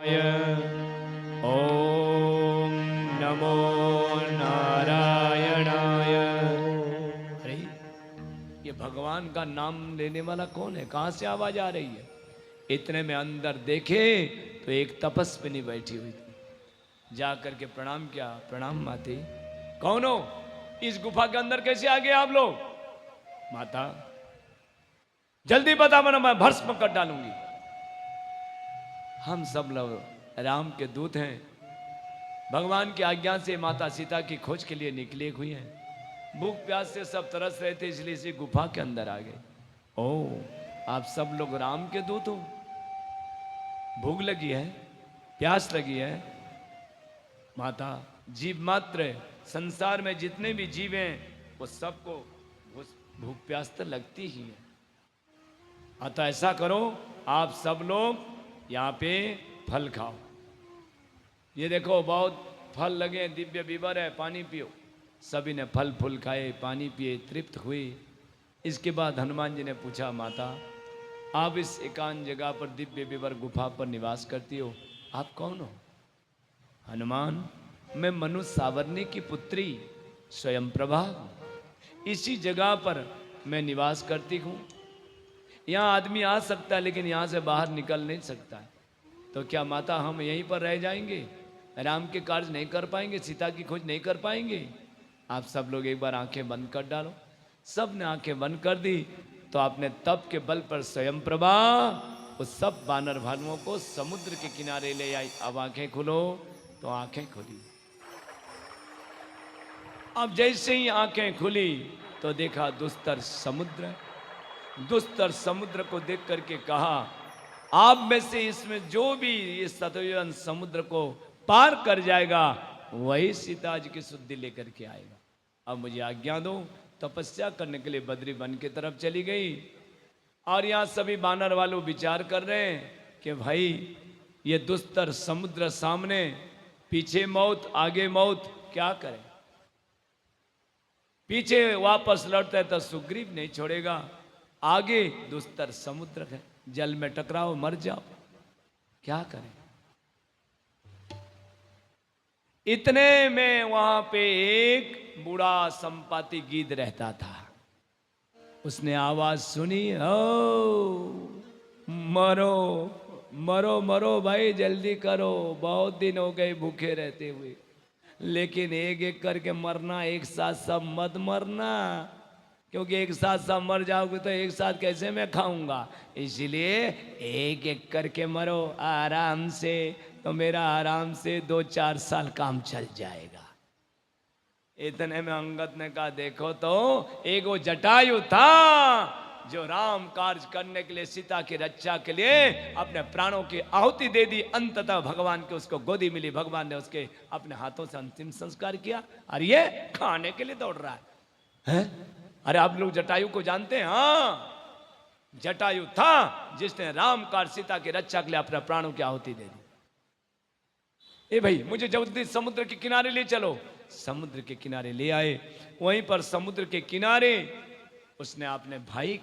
ओम नमो नारायणाय। अरे ये भगवान का नाम लेने वाला कौन है? कहां से आवाज आ रही है? इतने में अंदर देखे तो एक तपस्विनी बैठी हुई थी। जा करके प्रणाम किया। प्रणाम माते। कौन हो? इस गुफा के अंदर कैसे आ गए आप लोग? माता जल्दी बता, वरना मैं भस्म कर डालूंगी। हम सब लोग राम के दूत हैं। भगवान की आज्ञा से माता सीता की खोज के लिए निकले हुए हैं। भूख प्यास से सब तरस रहे थे, इसलिए इसी गुफा के अंदर आ गए। ओ, आप सब लोग राम के दूत हो? भूख लगी है, प्यास लगी है? माता, जीव मात्र संसार में जितने भी जीव हैं वो सबको भूख प्यास तो लगती ही है। अतः ऐसा करो, आप सब लोग यहाँ पे फल खाओ। ये देखो बहुत फल लगे, दिव्य विवर है, पानी पियो। सभी ने फल फूल खाए, पानी पिए, तृप्त हुए। इसके बाद हनुमान जी ने पूछा, माता आप इस एकांत जगह पर दिव्य विवर गुफा पर निवास करती हो, आप कौन हो? हनुमान, मैं मनु सावरनी की पुत्री स्वयं प्रभा, इसी जगह पर मैं निवास करती हूँ। यहाँ आदमी आ सकता है लेकिन यहाँ से बाहर निकल नहीं सकता है। तो क्या माता हम यहीं पर रह जाएंगे? राम के कार्य नहीं कर पाएंगे? सीता की खोज नहीं कर पाएंगे? आप सब लोग एक बार आंखें बंद कर डालो। सब ने आंखें बंद कर दी तो आपने तप के बल पर स्वयं प्रभा उस सब बानर भानुओं को समुद्र के किनारे ले आई। अब आंखें खुलो। तो आंखें खुली। अब जैसे ही आंखें खुली तो देखा दुस्तर समुद्र। दुस्तर समुद्र को देख करके कहा, आप में से इसमें जो भी इस सतयुजन समुद्र को पार कर जाएगा वही सीता जी की शुद्धि लेकर के आएगा। अब मुझे आज्ञा दो। तपस्या करने के लिए बद्री वन की तरफ चली गई। और यहाँ सभी बानर वालों विचार कर रहे हैं कि भाई ये दुस्तर समुद्र सामने, पीछे मौत आगे मौत, क्या करें? पीछे वापस लौटते तो सुग्रीव नहीं छोड़ेगा, आगे दुस्तर समुद्र है, जल में टकराओ मर जाओ, क्या करें? इतने में वहां पे एक बूढ़ा संपाती गीद रहता था। उसने आवाज सुनी, ओ मरो मरो मरो भाई, जल्दी करो, बहुत दिन हो गए भूखे रहते हुए, लेकिन एक एक करके मरना, एक साथ सब मत मरना, क्योंकि एक साथ सब मर जाओगे तो एक साथ कैसे मैं खाऊंगा। इसलिए एक एक करके मरो आराम से, तो मेरा आराम से 2-4 साल काम चल जाएगा। इतने में अंगद ने कहा, देखो तो एक वो जटायु था जो राम कार्य करने के लिए, सीता की रक्षा के लिए अपने प्राणों की आहुति दे दी। अंततः भगवान के उसको गोदी मिली, भगवान ने उसके अपने हाथों से अंतिम संस्कार किया, और ये खाने के लिए दौड़ रहा है? अरे आप लोग जटायु को जानते हैं? हाँ, जटायु था जिसने राम कार्य सीता की रक्षा के लिए अपने प्राणों की आहुति दे दी। ए भाई, मुझे जल्दी समुद्र के किनारे ले चलो। समुद्र के किनारे ले आए। वहीं पर समुद्र के किनारे उसने अपने भाई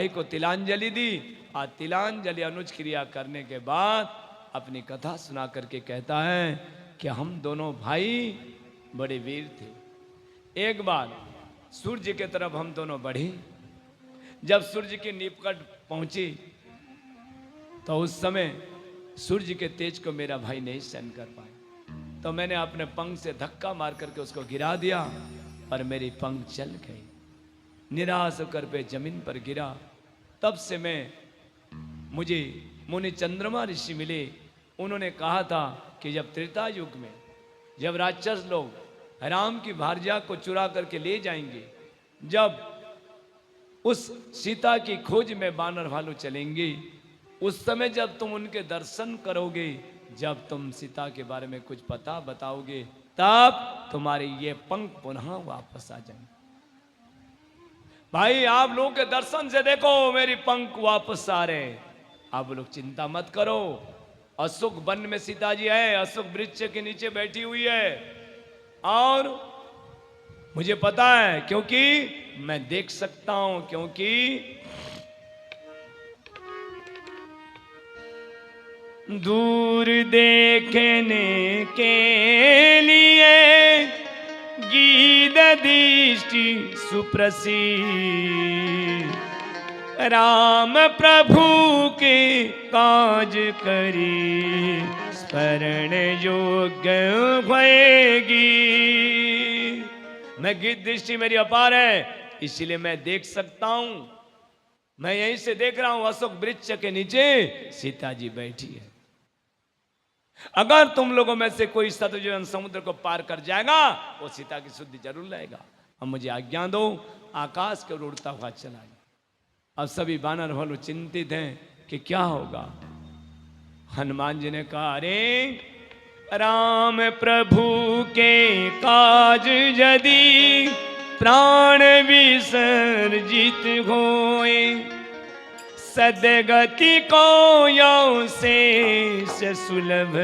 को तिलांजलि दी, और तिलांजलि अनुज क्रिया करने के बाद अपनी कथा सुना करके कहता है कि हम दोनों भाई बड़े वीर थे। एक बार सूर्य के तरफ हम दोनों बढ़े। जब सूर्य की निकट पहुंची तो उस समय सूर्य के तेज को मेरा भाई नहीं सहन कर पाया, तो मैंने अपने पंख से धक्का मार करके उसको गिरा दिया, और मेरी पंख चल गई। निराश होकर पे जमीन पर गिरा। तब से मुझे मुनि चंद्रमा ऋषि मिले। उन्होंने कहा था कि जब त्रेता युग में जब राक्षस लोग राम की भार्या को चुरा करके ले जाएंगे, जब उस सीता की खोज में बानर भालू चलेंगे, उस समय जब तुम उनके दर्शन करोगे, जब तुम सीता के बारे में कुछ पता बताओगे, तब तुम्हारे ये पंख पुनः वापस आ जाएंगे। भाई आप लोगों के दर्शन से देखो मेरी पंख वापस आ रहे। आप लोग चिंता मत करो। अशोक वन में सीता जी है, अशोक वृक्ष के नीचे बैठी हुई है, और मुझे पता है क्योंकि मैं देख सकता हूं, क्योंकि दूर देखने के लिए गीत दृष्टि सुप्रसिद्ध, राम प्रभु के काज करी स्मरण योग्य होएगी। मैं गीत दृष्टि मेरी अपार है, इसीलिए मैं देख सकता हूं। मैं यहीं से देख रहा हूं, अशोक वृक्ष के नीचे सीता जी बैठी है। अगर तुम लोगों में से कोई सतयुग समुद्र को पार कर जाएगा वो सीता की शुद्धि जरूर लाएगा। अब मुझे आज्ञा दो, आकाश के ओर उड़ता हुआ चला गया। अब सभी वानर भालू चिंतित हैं कि क्या होगा। हनुमान जी ने कहा, अरे राम प्रभु के काज यदि प्राण विसर्जित होए, सदगति को यौ शेष सुलभ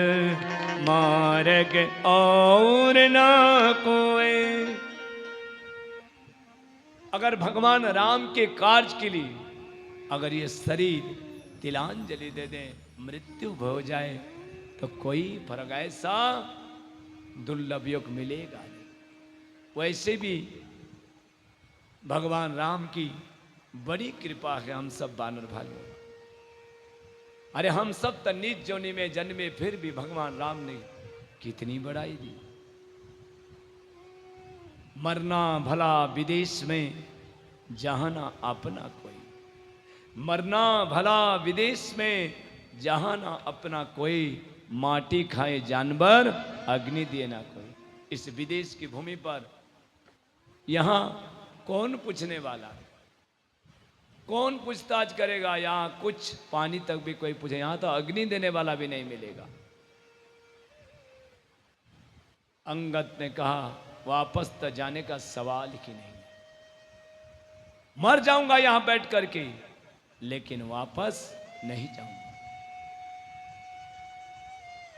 मार्ग और न कोई। अगर भगवान राम के कार्य के लिए अगर ये शरीर तिलांजलि दे दे, मृत्यु हो जाए तो कोई फर्क ऐसा दुर्लभ योग मिलेगा नहीं। वैसे भी भगवान राम की बड़ी कृपा है हम सब वानर भाइयों। अरे हम सब तो नीच जोनी में जन्मे, फिर भी भगवान राम ने कितनी बड़ाई दी। मरना भला विदेश में जहां ना अपना कोई, मरना भला विदेश में जहां ना अपना कोई, माटी खाए जानवर अग्नि दिए ना कोई। इस विदेश की भूमि पर यहां कौन पूछने वाला है, कौन पूछताछ करेगा। यहां कुछ पानी तक भी कोई पूछे, यहां तो अग्नि देने वाला भी नहीं मिलेगा। अंगद ने कहा, वापस तो जाने का सवाल ही नहीं, मर जाऊंगा यहां बैठ करके लेकिन वापस नहीं जाऊंगा।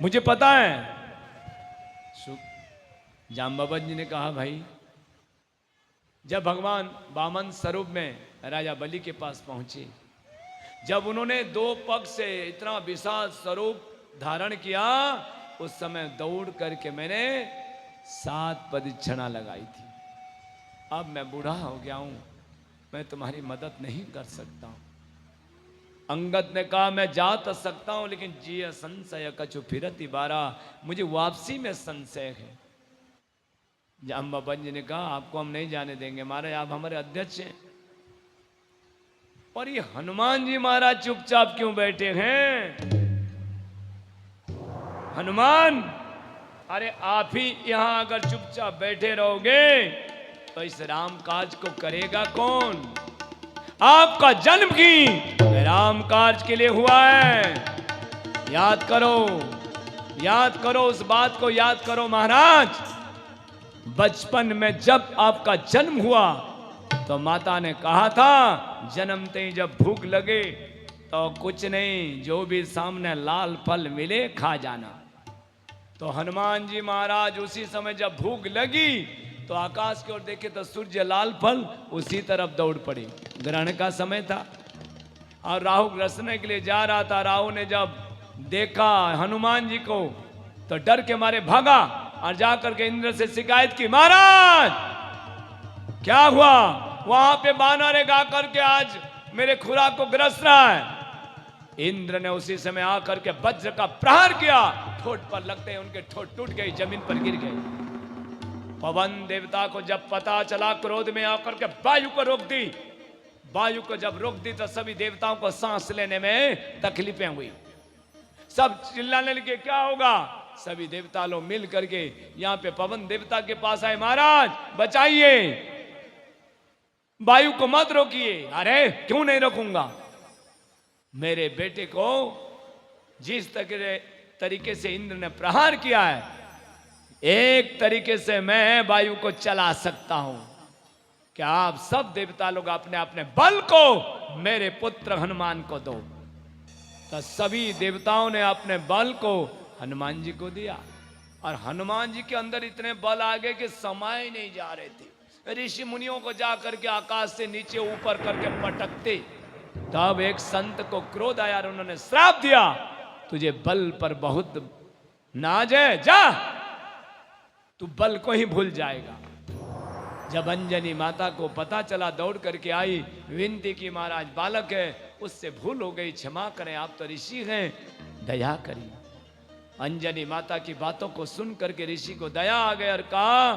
मुझे पता है। जाम्बवत जी ने कहा, भाई जब भगवान वामन स्वरूप में राजा बलि के पास पहुंचे, जब उन्होंने 2 पग से इतना विशाल स्वरूप धारण किया, उस समय दौड़ करके मैंने 7 प्रदक्षिणा लगाई थी। अब मैं बूढ़ा हो गया हूं, मैं तुम्हारी मदद नहीं कर सकता हूं। अंगद ने कहा, मैं जा तो सकता हूं लेकिन जिय संशय कछु फिरति बारा, मुझे वापसी में संशय है। जाम्बवत जी ने कहा, आपको हम नहीं जाने देंगे महाराज, आप हमारे अध्यक्ष हैं। और ये हनुमान जी महाराज चुपचाप क्यों बैठे हैं? हनुमान, अरे आप ही यहां अगर चुपचाप बैठे रहोगे तो इस राम काज को करेगा कौन? आपका जन्म की राम काज के लिए हुआ है। याद करो, याद करो, उस बात को याद करो महाराज। बचपन में जब आपका जन्म हुआ तो माता ने कहा था, जन्मते ही जब भूख लगे तो कुछ नहीं, जो भी सामने लाल फल मिले खा जाना। तो हनुमान जी महाराज उसी समय जब भूख लगी तो आकाश की ओर देखे तो सूर्य लाल फल उसी तरफ दौड़ पड़े। ग्रहण का समय था और राहु ग्रसने के लिए जा रहा था। राहु ने जब देखा हनुमान जी को तो डर के मारे भागा और जाकर के इंद्र से शिकायत की, महाराज क्या हुआ? वहां पे बानर गा करके आज मेरे खुराक को ग्रस रहा है। इंद्र ने उसी समय आकर के वज्र का प्रहार किया, ठोट पर लगते उनके ठोट टूट गई, जमीन पर गिर गई। पवन देवता को जब पता चला, क्रोध में आकर के वायु को रोक दी। वायु को जब रोक दी तो सभी देवताओं को सांस लेने में तकलीफें हुई। सब चिल्लाने लगे, क्या होगा? सभी देवता लोग मिल करके यहां पे पवन देवता के पास आए, महाराज बचाइए, वायु को मत रोकिए। अरे क्यों नहीं रोकूंगा? मेरे बेटे को जिस तरीके से इंद्र ने प्रहार किया है, एक तरीके से मैं वायु को चला सकता हूं। क्या आप सब देवता लोग अपने अपने बल को मेरे पुत्र हनुमान को दो। तो सभी देवताओं ने अपने बल को हनुमान जी को दिया और हनुमान जी के अंदर इतने बल आ गए कि समय नहीं जा रहे थे। ऋषि मुनियों को जा करके आकाश से नीचे ऊपर करके पटकते। तब एक संत को क्रोध आया और उन्होंने श्राप दिया तुझे बल पर बहुत नाज है, जा तू बल को ही भूल जाएगा। जब अंजनी माता को पता चला, दौड़ करके आई, विनती की महाराज बालक है, उससे भूल हो गई, क्षमा करें, आप तो ऋषि हैं, दया करिए। अंजनी माता की बातों को सुन करके ऋषि को दया आ गई और कहा,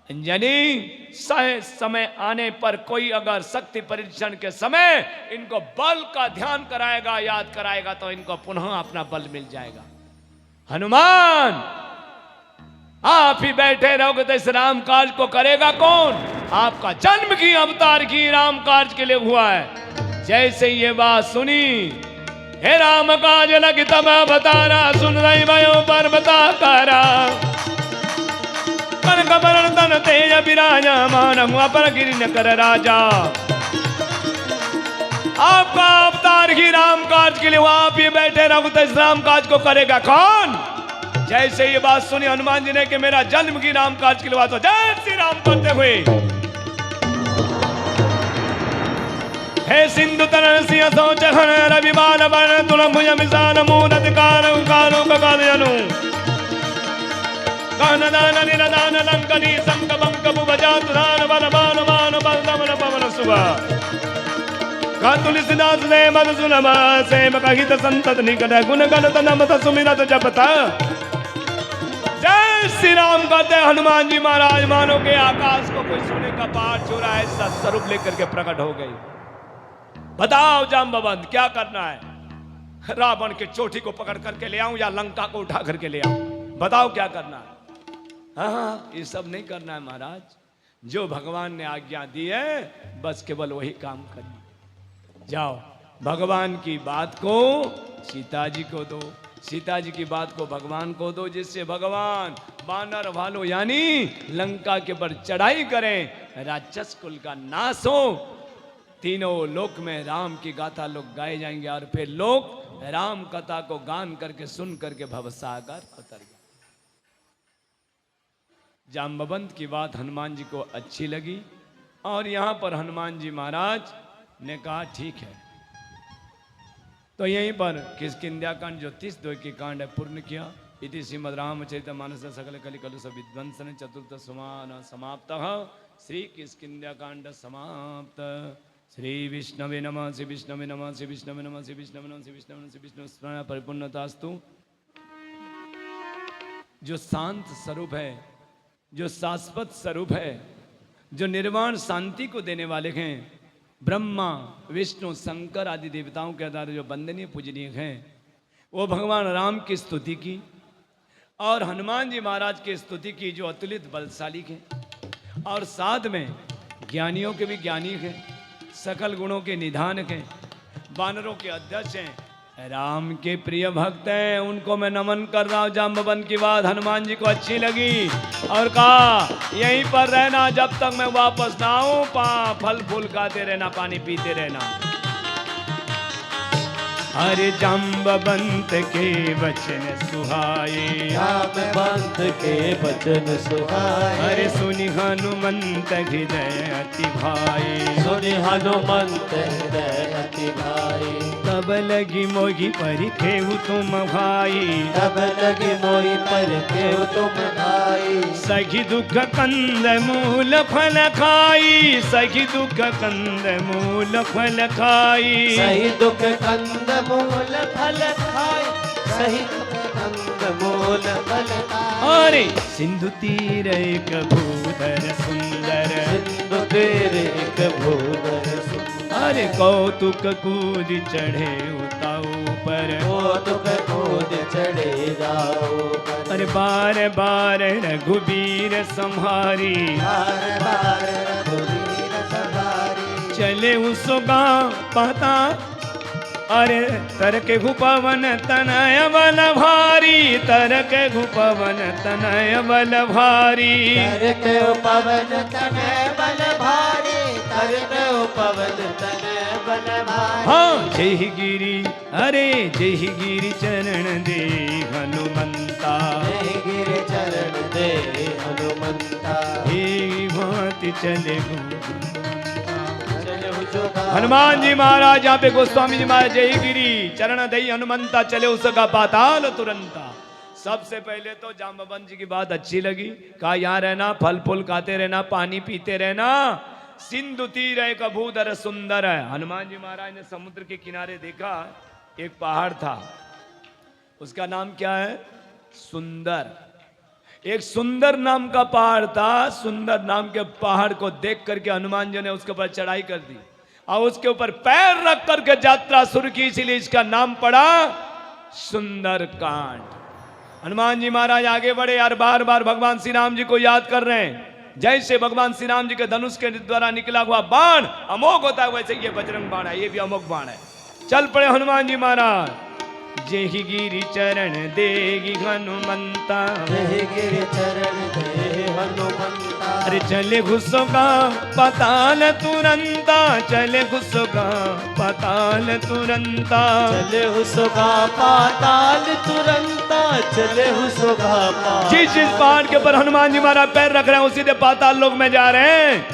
अंजनी, समय आने पर कोई अगर शक्ति परीक्षण के समय इनको बल का ध्यान कराएगा, याद कराएगा, तो इनको पुनः अपना बल मिल जाएगा। हनुमान, आप ही बैठे रहोगे तो इस राम कार्य को करेगा कौन? आपका जन्म की अवतार की राम कार्य के लिए हुआ है। जैसे ये बात सुनी, हे राम काज लगी तब अवतारा, सुन रही भयो पर्वताकारा, कनक बरण तन तेज विराजा, मान हुआ पर गिरि न कर राजा। आपका अवतार ही राम कार्य के लिए हुआ, आप ही बैठे रहोगे तो इस राम कार्य को करेगा कौन? जैसे ये बात सुनी हनुमान जी ने कि मेरा जन्म की राम कार्य के लिए हुआ, तो जय श्री राम करते हुए हे सिंधु तरण सिंह सोच हन रवि बाल वर्ण तुलम भुज विशाल मूरत कारु कालो ककाल जनु कहन दान निरदान लंकनी संक बंक बुभजा तुरान वन मान मान बल दमन पवन सुभा का तुलसीदास ने मद सुनम सेम कहित संतत निकट गुण गण तनमत सुमिरत जपता। जय श्री राम कहते हनुमान जी महाराज मानो के आकाश को कोई सोने का पहाड़ छोड़ा है, ऐसा स्वरूप लेकर के प्रकट हो गई। बताओ जाम्बवंत, क्या करना है? रावण के चोटी को पकड़ करके ले आऊं या लंका को उठा करके ले आऊं? बताओ क्या करना है? हाँ, ये सब नहीं करना है महाराज, जो भगवान ने आज्ञा दी है बस केवल वही काम करनी। जाओ, भगवान की बात को सीता जी को दो, सीता जी की बात को भगवान को दो, जिससे भगवान वानर वालों यानी लंका के पर चढ़ाई करें, राक्षस कुल का नाश हो, तीनों लोक में राम की गाथा लोग गाए जाएंगे और फिर लोग राम कथा को गान करके सुन करके भवसागर उतर गए। जाम्बवंत की बात हनुमान जी को अच्छी लगी और यहाँ पर हनुमान जी महाराज ने कहा ठीक है। तो यहीं पर किष्किंध्या कांड जो 32 की कांड है पूर्ण किया। इति श्रीमद् रामचरित मानस सकल कलि कलुष विध्वंसन चतुर्थ समाप्त। श्री किष्किंध्या कांड समाप्त। श्री विष्णवे नमः, श्री विष्णवे नमः, श्री विष्णवे नमः, श्री विष्णवे नमः, श्री विष्णवे नमः, श्री विष्णु स्मरण परिपूर्णतास्तु। जो शांत स्वरूप है, जो शाश्वत स्वरूप है, जो निर्वाण शांति को देने वाले हैं, ब्रह्मा विष्णु शंकर आदि देवताओं के आधार जो वंदनीय पूजनीय हैं, वो भगवान राम की स्तुति की और हनुमान जी महाराज की स्तुति की जो अतुलित बलशाली हैं और साथ में ज्ञानियों के भी ज्ञानी हैं, सकल गुणों के निधान हैं, वानरों के अध्यक्ष हैं, राम के प्रिय भक्त हैं, उनको मैं नमन कर रहा हूँ। जाम्बवंत की बात हनुमान जी को अच्छी लगी और कहा यहीं पर रहना जब तक मैं वापस ना आऊं, फल फूल खाते रहना, पानी पीते रहना। अरे जाम्बवंत के वचन सुहाए, जाम्बवंत के वचन सुहाए, अरे सुनि हनुमंत हृदय अति भाए, सुनि हनुमंत हृदय अति भाए। तब लगी मोहि परिखेहु तुम भाई, तब लगी मोहि परिखेहु तुम भाई। सखी दुख कंद मूल फल खाई, सखी दुख कंद मूल फल खाई, सही दुख कंद मूल फल खाई, सही दुख कंद मूल फल खाई। अरे सिंधु तीर एक भूधर सुंदर, सिंधु तीर एक भूधर सुंदर। अरे कौतुक कूद चढ़े उताऊ पर, कौतुक कूद चढ़े जाओ पर। अरे बार बार रघुबीर संहारी, बार बार रघुबीर संहारी। चले उसका पता, अरे तरके घुपवन तनय बल भारी, तरके घुपवन तनय बल भारी, तरके उपवन तनय बल भारी, तरके उपवन तनय बल भारी। हाँ जय गिरी, अरे जय गिरी चरण दे हनुमंता, जय गिरि चरण दे हनुमंता। हे भांति चले चलहु जुगार। हनुमान जी महाराज यहाँ पे गोस्वामी जी महाराज जय गिरी चरण दई हनुमंता चले उसका पाताल तुरंता। सबसे पहले तो जाम्बवंत जी की बात अच्छी लगी, कहा यहाँ रहना, फल फूल खाते रहना, पानी पीते रहना, सिंधु तीर एक भूधर सुंदर है। हनुमान जी महाराज ने समुद्र के किनारे देखा एक पहाड़ था, उसका नाम क्या है? सुंदर। एक सुंदर नाम का पहाड़ था। सुंदर नाम के पहाड़ को देख करके हनुमान जी ने उसके ऊपर चढ़ाई कर दी और उसके ऊपर पैर रख करके यात्रा शुरू की, इसीलिए इसका नाम पड़ा सुंदर कांड। हनुमान जी महाराज आगे बढ़े और बार बार भगवान श्री राम जी को याद कर रहे हैं। जैसे भगवान श्री राम जी के धनुष के द्वारा निकला हुआ बाण अमोघ होता है, वैसे ये बजरंग बाण है, ये भी अमोघ बाण है। चल पड़े हनुमान जी महाराज। जेहि गिरि चरण देगी हनुमंता, जेहि गिरि चरण दे हनुमंता। अरे चले घुसोगा पाताल तुरंता, चले घुसोगा पाताल तुरंता। चले हुसोगा पाताल तुरंता, चले हुसोगा पाताल। जिस पहाड़ के ऊपर हनुमान जी महाराज पैर रख रहे हैं उसी से पाताल लोक में जा रहे हैं।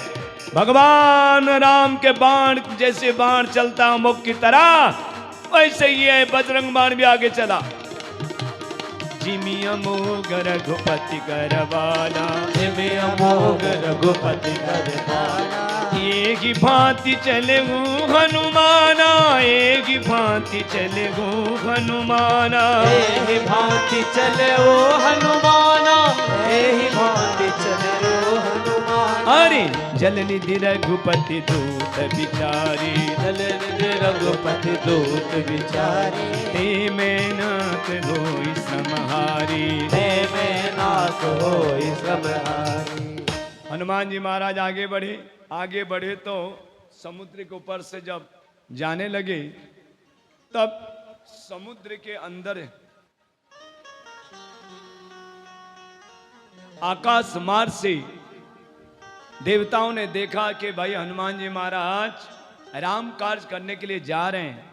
भगवान राम के बाण जैसे बाण चलता अमोघ की तरह, वैसे ही है बजरंग बाण भी आगे चला। जिमि अमोघ रघुपति करवाला, जिमि अमोघ रघुपति करवाला। एक ही भांति चले गो हनुमाना, एक ही भांति चले गो हनुमाना। एहि भांति चले ओ हनुमाना, एहि भांति चले ओ हनुमाना। अरे जल निधि रघुपति दूत बिचारी, जल निधि रघुपति दूत बिचारी। ते में नाथ होई समहारी, ते में नाथ होई समहारी। हनुमान जी महाराज आगे बढ़े। आगे बढ़े तो समुद्र के ऊपर से जब जाने लगे तब समुद्र के अंदर आकाश मार्ग से देवताओं ने देखा कि भाई हनुमान जी महाराज राम कार्य करने के लिए जा रहे हैं,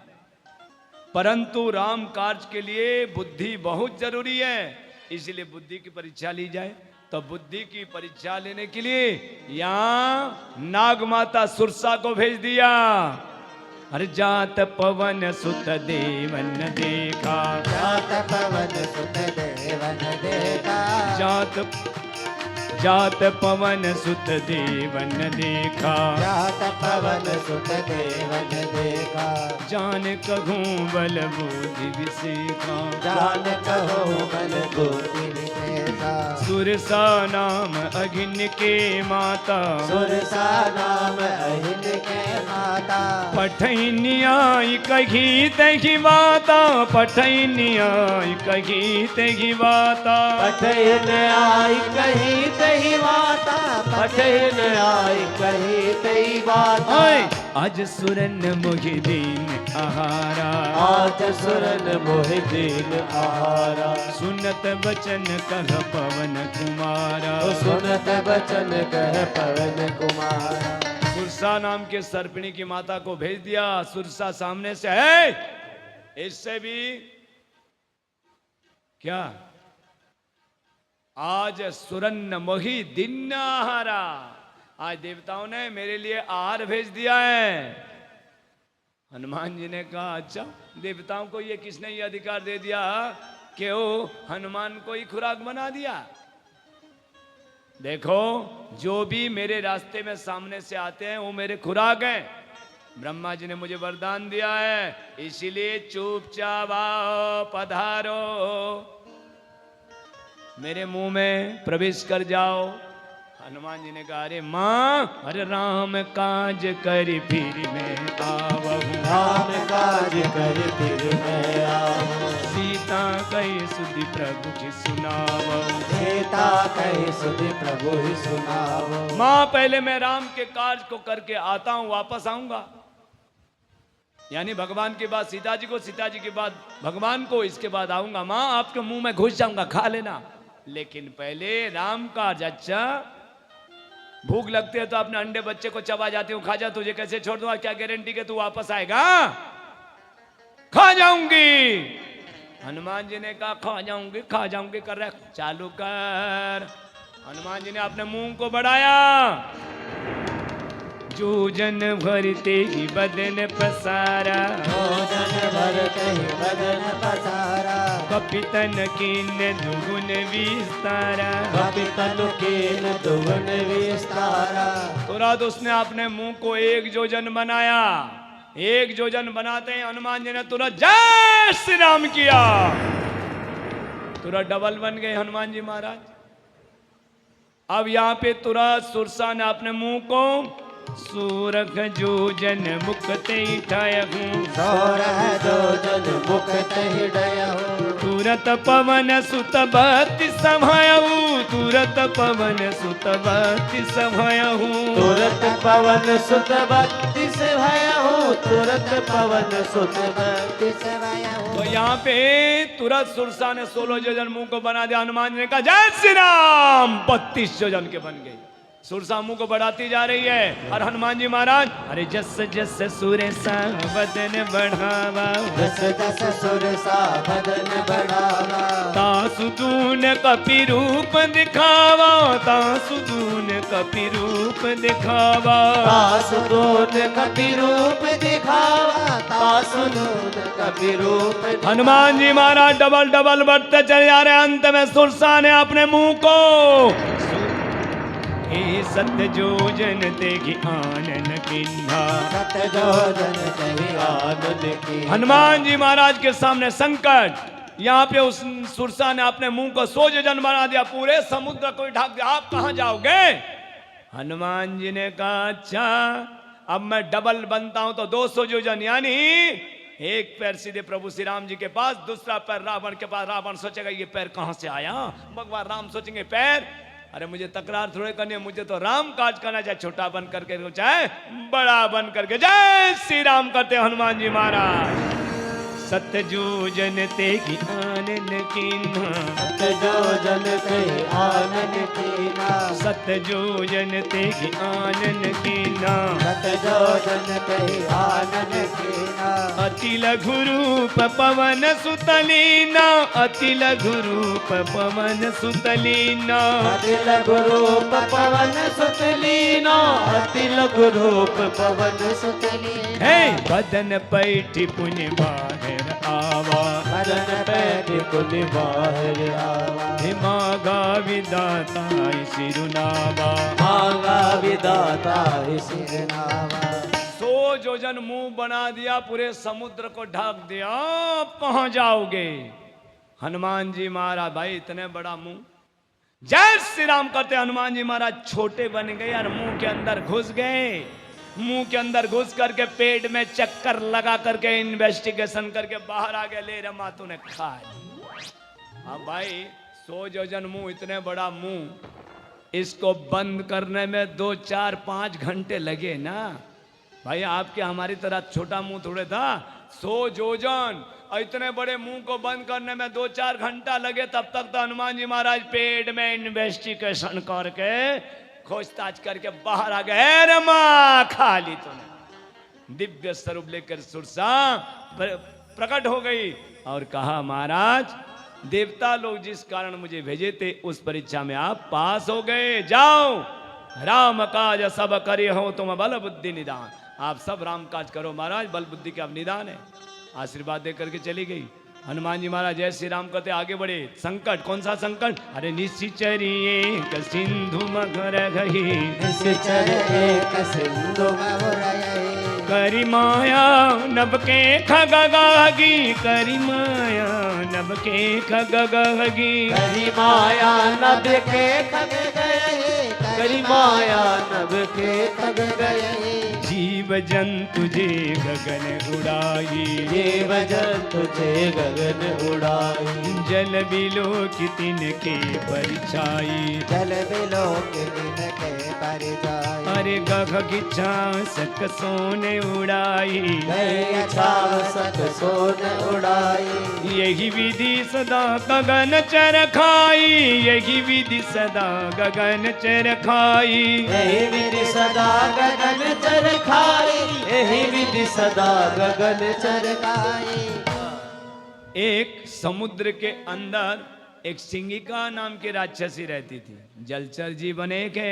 परंतु राम कार्य के लिए बुद्धि बहुत जरूरी है, इसलिए बुद्धि की परीक्षा ली जाए। तो बुद्धि की परीक्षा लेने के लिए यहाँ नाग माता सुरसा को भेज दिया। अरे जात पवन सुत देवन देखा, जात पवन सुत देवन देखा। जात पवन सुत देवन देखा, जात पवन सुत देवन देखा। जान कहूँ बल बुद्धि विसेखा, जान कहो बल बुद्धि विसेखा। सुरसा नाम अघिन के माता, सुरसा नाम अहिन के माता। पठैनियाई कही तही बाता, पठैनियाई कही तही बाता। पठन आई कही तही माता, पठन आई कही तही माता। आज सुरन मोहि दीन आहारा, आज सुरन मोहि दीन आहारा। सुनत बचन कह पवन कुमारा, सुनत बचन कह पवन कुमारा। सुरसा नाम के सर्पिणी की माता को भेज दिया। सुरसा सामने से है, इससे भी क्या आज सुरन मोहि दिन आहारा, आज देवताओं ने मेरे लिए आहार भेज दिया है। हनुमान जी ने कहा अच्छा, देवताओं को ये किसने ये अधिकार दे दिया कि वो हनुमान को ही खुराक बना दिया? देखो जो भी मेरे रास्ते में सामने से आते हैं वो मेरे खुराक हैं। ब्रह्मा जी ने मुझे वरदान दिया है, इसीलिए चुपचाप आओ, पधारो, मेरे मुंह में प्रवेश कर जाओ। हनुमान जी ने कहा अरे माँ, अरे राम काज कर फिर मैं आवहूँ, राम काज कर फिर मैं आऊँ। सीता कही सुधि प्रभु की सुनावहूँ, सीता कही सुधि प्रभु ही सुनावो। माँ पहले मैं राम के कार्य को करके आता हूँ, वापस आऊंगा। यानी भगवान के बाद सीता जी को, सीता जी के बाद भगवान को, इसके बाद आऊंगा। माँ आपके मुंह में घुस जाऊंगा, खा लेना, लेकिन पहले राम कार्य। अच्छा भूख लगती है तो अपने अंडे बच्चे को चबा जाती हूँ, खा जा, तुझे कैसे छोड़ दूंगा? क्या गारंटी के तू वापस आएगा? खा जाऊंगी। हनुमान जी ने कहा खा जाऊंगी, खा जाऊंगी, कर रहा चालू कर। हनुमान जी ने अपने मुंह को बढ़ाया, जोजन भरते ही बदन पसारा, भोजन भरते ही बदन पसारा, कपितन किन दुगुन विस्तारा। कपितनु कीन दुगुन विस्तारा। तुरंत उसने अपने मुंह को 1 जोजन बनाया। 1 जोजन बनाते ही हनुमान जी ने तुरंत जय श्री राम किया। तुरंत डबल बन गए हनुमान जी महाराज। अब यहाँ पे तुरंत सुरसा ने अपने मुंह को सूरख जोजन मुकते हूँ, सोरह जोजन मुक्त हृदयहु। तुरत पवन सुत भक्ति समायहु, तुरत पवन सुत भक्ति समायहु। तुरत पवन सुत भक्ति से भयहु, तुरत पवन सुत भक्ति से भयहु। तो यहाँ पे तुरंत सुरसा ने 16 जोजन मुंह को बना दिया। हनुमान जी ने कहा जय श्री राम, 32 जोजन के बन गए। सुरसा मुंह को बढ़ाती जा रही है और हनुमान जी महाराज अरे जस जस सुरसा बदन बढ़ावा, जस जस सुरसा बदन बढ़ावा, तासुदून कपि रूप दिखावा, तासुदून कपि रूप दिखावा। तासुदून कपि रूप दिखावा, तासुदून कपि रूप। हनुमान जी महाराज डबल डबल बढ़ते चले जा रहे। अंत में सुरसा ने अपने मुंह को हे सत्य जोजन तेगी आनन किन्हा, सत्य जोजन तेगी आनन किन्हा। हनुमान जी महाराज के सामने संकट। यहाँ पे उस सुरसा ने अपने मुंह को 100 जोजन बना दिया, पूरे समुद्र को ढक दिया। आप कहाँ जाओगे? हनुमान जी ने कहा अच्छा अब मैं डबल बनता हूं तो 200 जोजन, यानी एक पैर सीधे प्रभु श्री राम जी के पास, दूसरा पैर रावण के पास। रावण सोचेगा ये पैर कहां से आया, भगवान राम सोचेंगे पैर, अरे मुझे तकरार थोड़े करनी है, मुझे तो राम काज करना, चाहे छोटा बन करके चाहे बड़ा बन करके। जय श्री राम करते हनुमान जी महाराज। सत्य जोजन तेगी आनन कीन्हा, सत्य जोजन तेगी आनन कीन्हा, सत्य जोजन तेगी आनन कीन्हा, सत्य जोजन तेगी आनन कीन्हा। अति लघु रूप पवन सुतलीना, अति लघु रूप पवन सुतलीना, अति लघु रूप पवन सुतलीना, अति लघु रूप पवन सुतलीना। हे बदन पैठी पुण्य बाहर आवा, बदन पैठी पुण्य बाहर आवा। हे मागा विदाता सिरुनावा, मांगा विदाता सिरनावा। 100 जोजन मुंह बना दिया, पूरे समुद्र को ढक दिया। आप कहां जाओगे? हनुमान जी महाराज भाई इतने बड़ा मुंह, जय श्री राम करते हनुमान जी महाराज छोटे बन गए और मुंह के अंदर घुस गए। मुंह के अंदर घुस करके पेट में चक्कर लगा करके इन्वेस्टिगेशन करके बाहर आ गए। ले रमा तूने खा ली। अब भाई 100 जोजन मुंह, इतने बड़ा मुंह, इसको बंद करने में 2, 4, 5 घंटे लगे ना भाई। आपके हमारी तरह छोटा मुंह थोड़े था। 100 जोजन इतने बड़े मुंह को बंद करने में 2, 4 घंटा लगे। तब तक तो हनुमान जी महाराज पेट में इन्वेस्टिगेशन करके खोजताछ करके बाहर आ गए। रमा खा ली तूने। दिव्य स्वरूप लेकर सुरसा प्रकट हो गई और कहा महाराज देवता लोग जिस कारण मुझे भेजे थे उस परीक्षा में आप पास हो गए। जाओ राम काज सब करे हो तुम बल बुद्धि निदान। आप सब राम काज करो महाराज, बल बुद्धि के अब निदान है। आशीर्वाद दे करके चली गई। हनुमान जी महाराज जय श्री राम करते आगे बढ़े। संकट, कौन सा संकट? अरे निश्चरिए एक सिंधु मगर गही, निश्चर एक सिंधु मगर करी माया नभ के खगगी, करी माया नभ के खगगी, करी माया नभ के खग गए, करी माया नभ के खग गए। जीव जंतु जे गगन उड़ाई, जीव जंतु जे गगन उड़ाई। जल बिलो की तिनके परिछाई, जल बिलो के तिनके परिछाई। अरे गग गिच्छा सक सोने उड़ाई, गए छाव सक सोन उड़ाई। यही विधि सदा गगन चरखाई, यही विधि सदा गगन चरखाई। यही विधि सदा गगन चरखाई, यही विधि सदा गगन चरखाई। एक समुद्र के अंदर एक सिंगिका नाम की राक्षसी रहती थी। जलचर जी बने के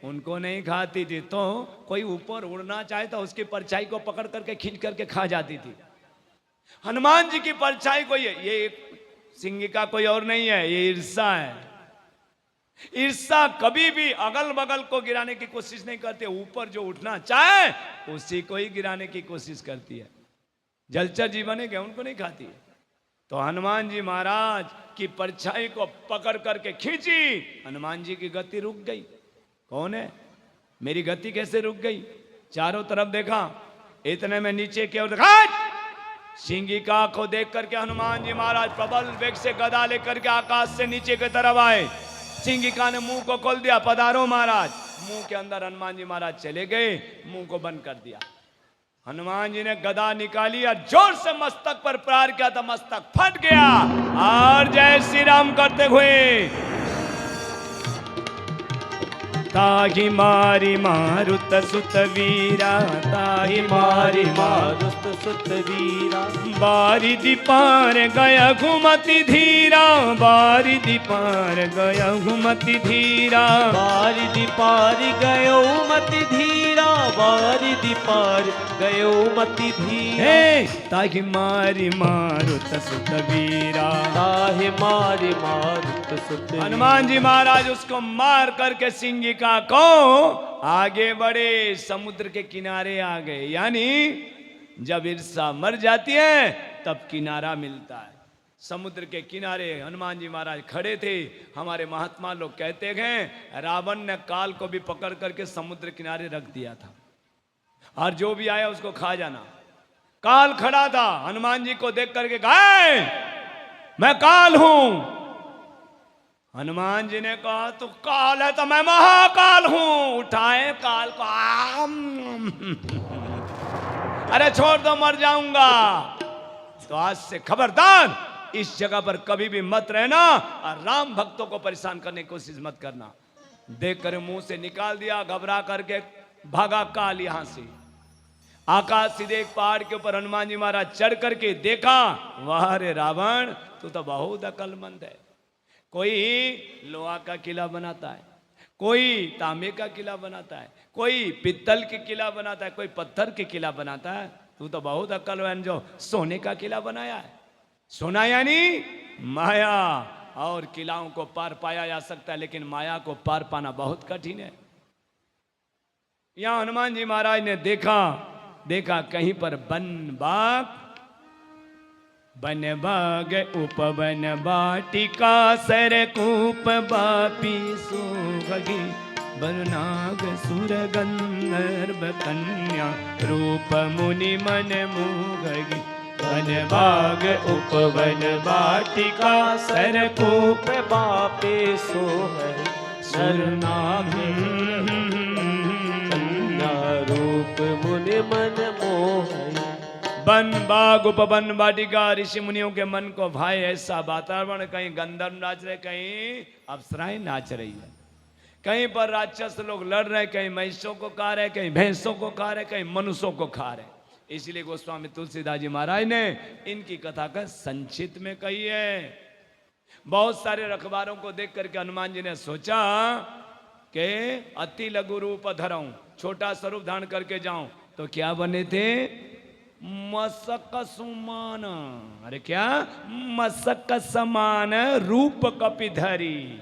उनको नहीं खाती थी, तो कोई ऊपर उड़ना चाहे तो उसकी परछाई को पकड़ करके खींच करके खा जाती थी। हनुमान जी की परछाई को ये सिंगिका कोई और नहीं है, ये ईर्षा है। ईर्षा कभी भी अगल बगल को गिराने की कोशिश नहीं करती, ऊपर जो उठना चाहे उसी को ही गिराने की कोशिश करती है। जलचर जीवन है क्या, उनको नहीं खाती है। तो हनुमान जी महाराज की परछाई को पकड़ करके खींची, हनुमान जी की गति रुक गई। कौन है, मेरी गति कैसे रुक गई? चारों तरफ देखा, इतने में नीचे की ओर देखा, सिंगिका को देख करके हनुमान जी महाराज प्रबल वेग से गदा लेकर के आकाश से नीचे की तरफ आए। सिंगिका ने मुंह को खोल दिया, पधारो महाराज। मुंह के अंदर हनुमान जी महाराज चले गए, मुंह को बंद कर दिया। हनुमान जी ने गदा निकाली और जोर से मस्तक पर प्रहार किया तो मस्तक फट गया। और जय श्री राम करते हुए ताहि मारी मारुत सुत वीरा, ताहि मारी मारुत सुत वीरा, बारिधि पार गया घुमति धीरा, बारिधि पार गया घुमति धीरा, बारिधि पार गयो मति धीरा, बारिधि पार गयो मति धीरा। हे ताहि मारी मारुत सुत वीरा, ताहि मारी मारुत सुत। हनुमान जी महाराज उसको मार करके सिंगिका को आगे बढ़े, समुद्र के किनारे आ गए। यानी जब ईर्षा मर जाती है तब किनारा मिलता है। समुद्र के किनारे हनुमान जी महाराज खड़े थे। हमारे महात्मा लोग कहते हैं रावण ने काल को भी पकड़ करके समुद्र किनारे रख दिया था, और जो भी आया उसको खा जाना। काल खड़ा था, हनुमान जी को देख करके कहा मैं काल हूं। हनुमान जी ने कहा तू काल है तो मैं महाकाल हूं। उठाए काल को, अरे छोड़ दो मर जाऊंगा। तो आज से खबरदार, इस जगह पर कभी भी मत रहना और राम भक्तों को परेशान करने की कोशिश मत करना। देख कर मुंह से निकाल दिया, घबरा करके भागा काल यहां से। आकाश सीधे एक पहाड़ के ऊपर हनुमान जी महाराज चढ़ करके देखा, वाह रे रावण, तू तो बहुत अकलमंद है। कोई लोहा का किला बनाता है, कोई तांबे का किला बनाता है, कोई पित्तल के किला बनाता है, कोई पत्थर के किला बनाता है। तू तो बहुत अक्लमंद जो सोने का किला बनाया है। सोना यानी माया, और किलाओं को पार पाया जा सकता है, लेकिन माया को पार पाना बहुत कठिन है। यहां हनुमान जी महाराज ने देखा कहीं पर वन बाग, बन बाग उपवन बाटिका, सरकूप बापी सुभगी, बरनाग सुर गंधर्व कन्या, रूप मुनि मन मोहगी। वन बाग उपवन बाटिका, सरकूप बापे सोहर, सुरनाग रूप मुनि मन मोहई। वन बाग उपवन वाटिका, ऋषि मुनियों के मन को भाई ऐसा वातावरण, कहीं गंधर्व नाच रहे, कहीं अप्सराएं नाच रही है, कहीं पर राक्षस लोग लड़ रहे, कहीं महिषों को खा रहे, कहीं भैंसों को खा रहे, कहीं मनुष्यों को खा रहे। इसलिए गोस्वामी तुलसीदास जी महाराज ने इनकी कथा का संक्षिप्त में कही है। बहुत सारे रखवारों को देख करके हनुमान जी ने सोचा कि अति लघु रूप धरऊं, छोटा स्वरूप धारण करके जाऊं, तो क्या बने थे? मसक सुमान। अरे क्या? मसक समान रूप कपिधरी।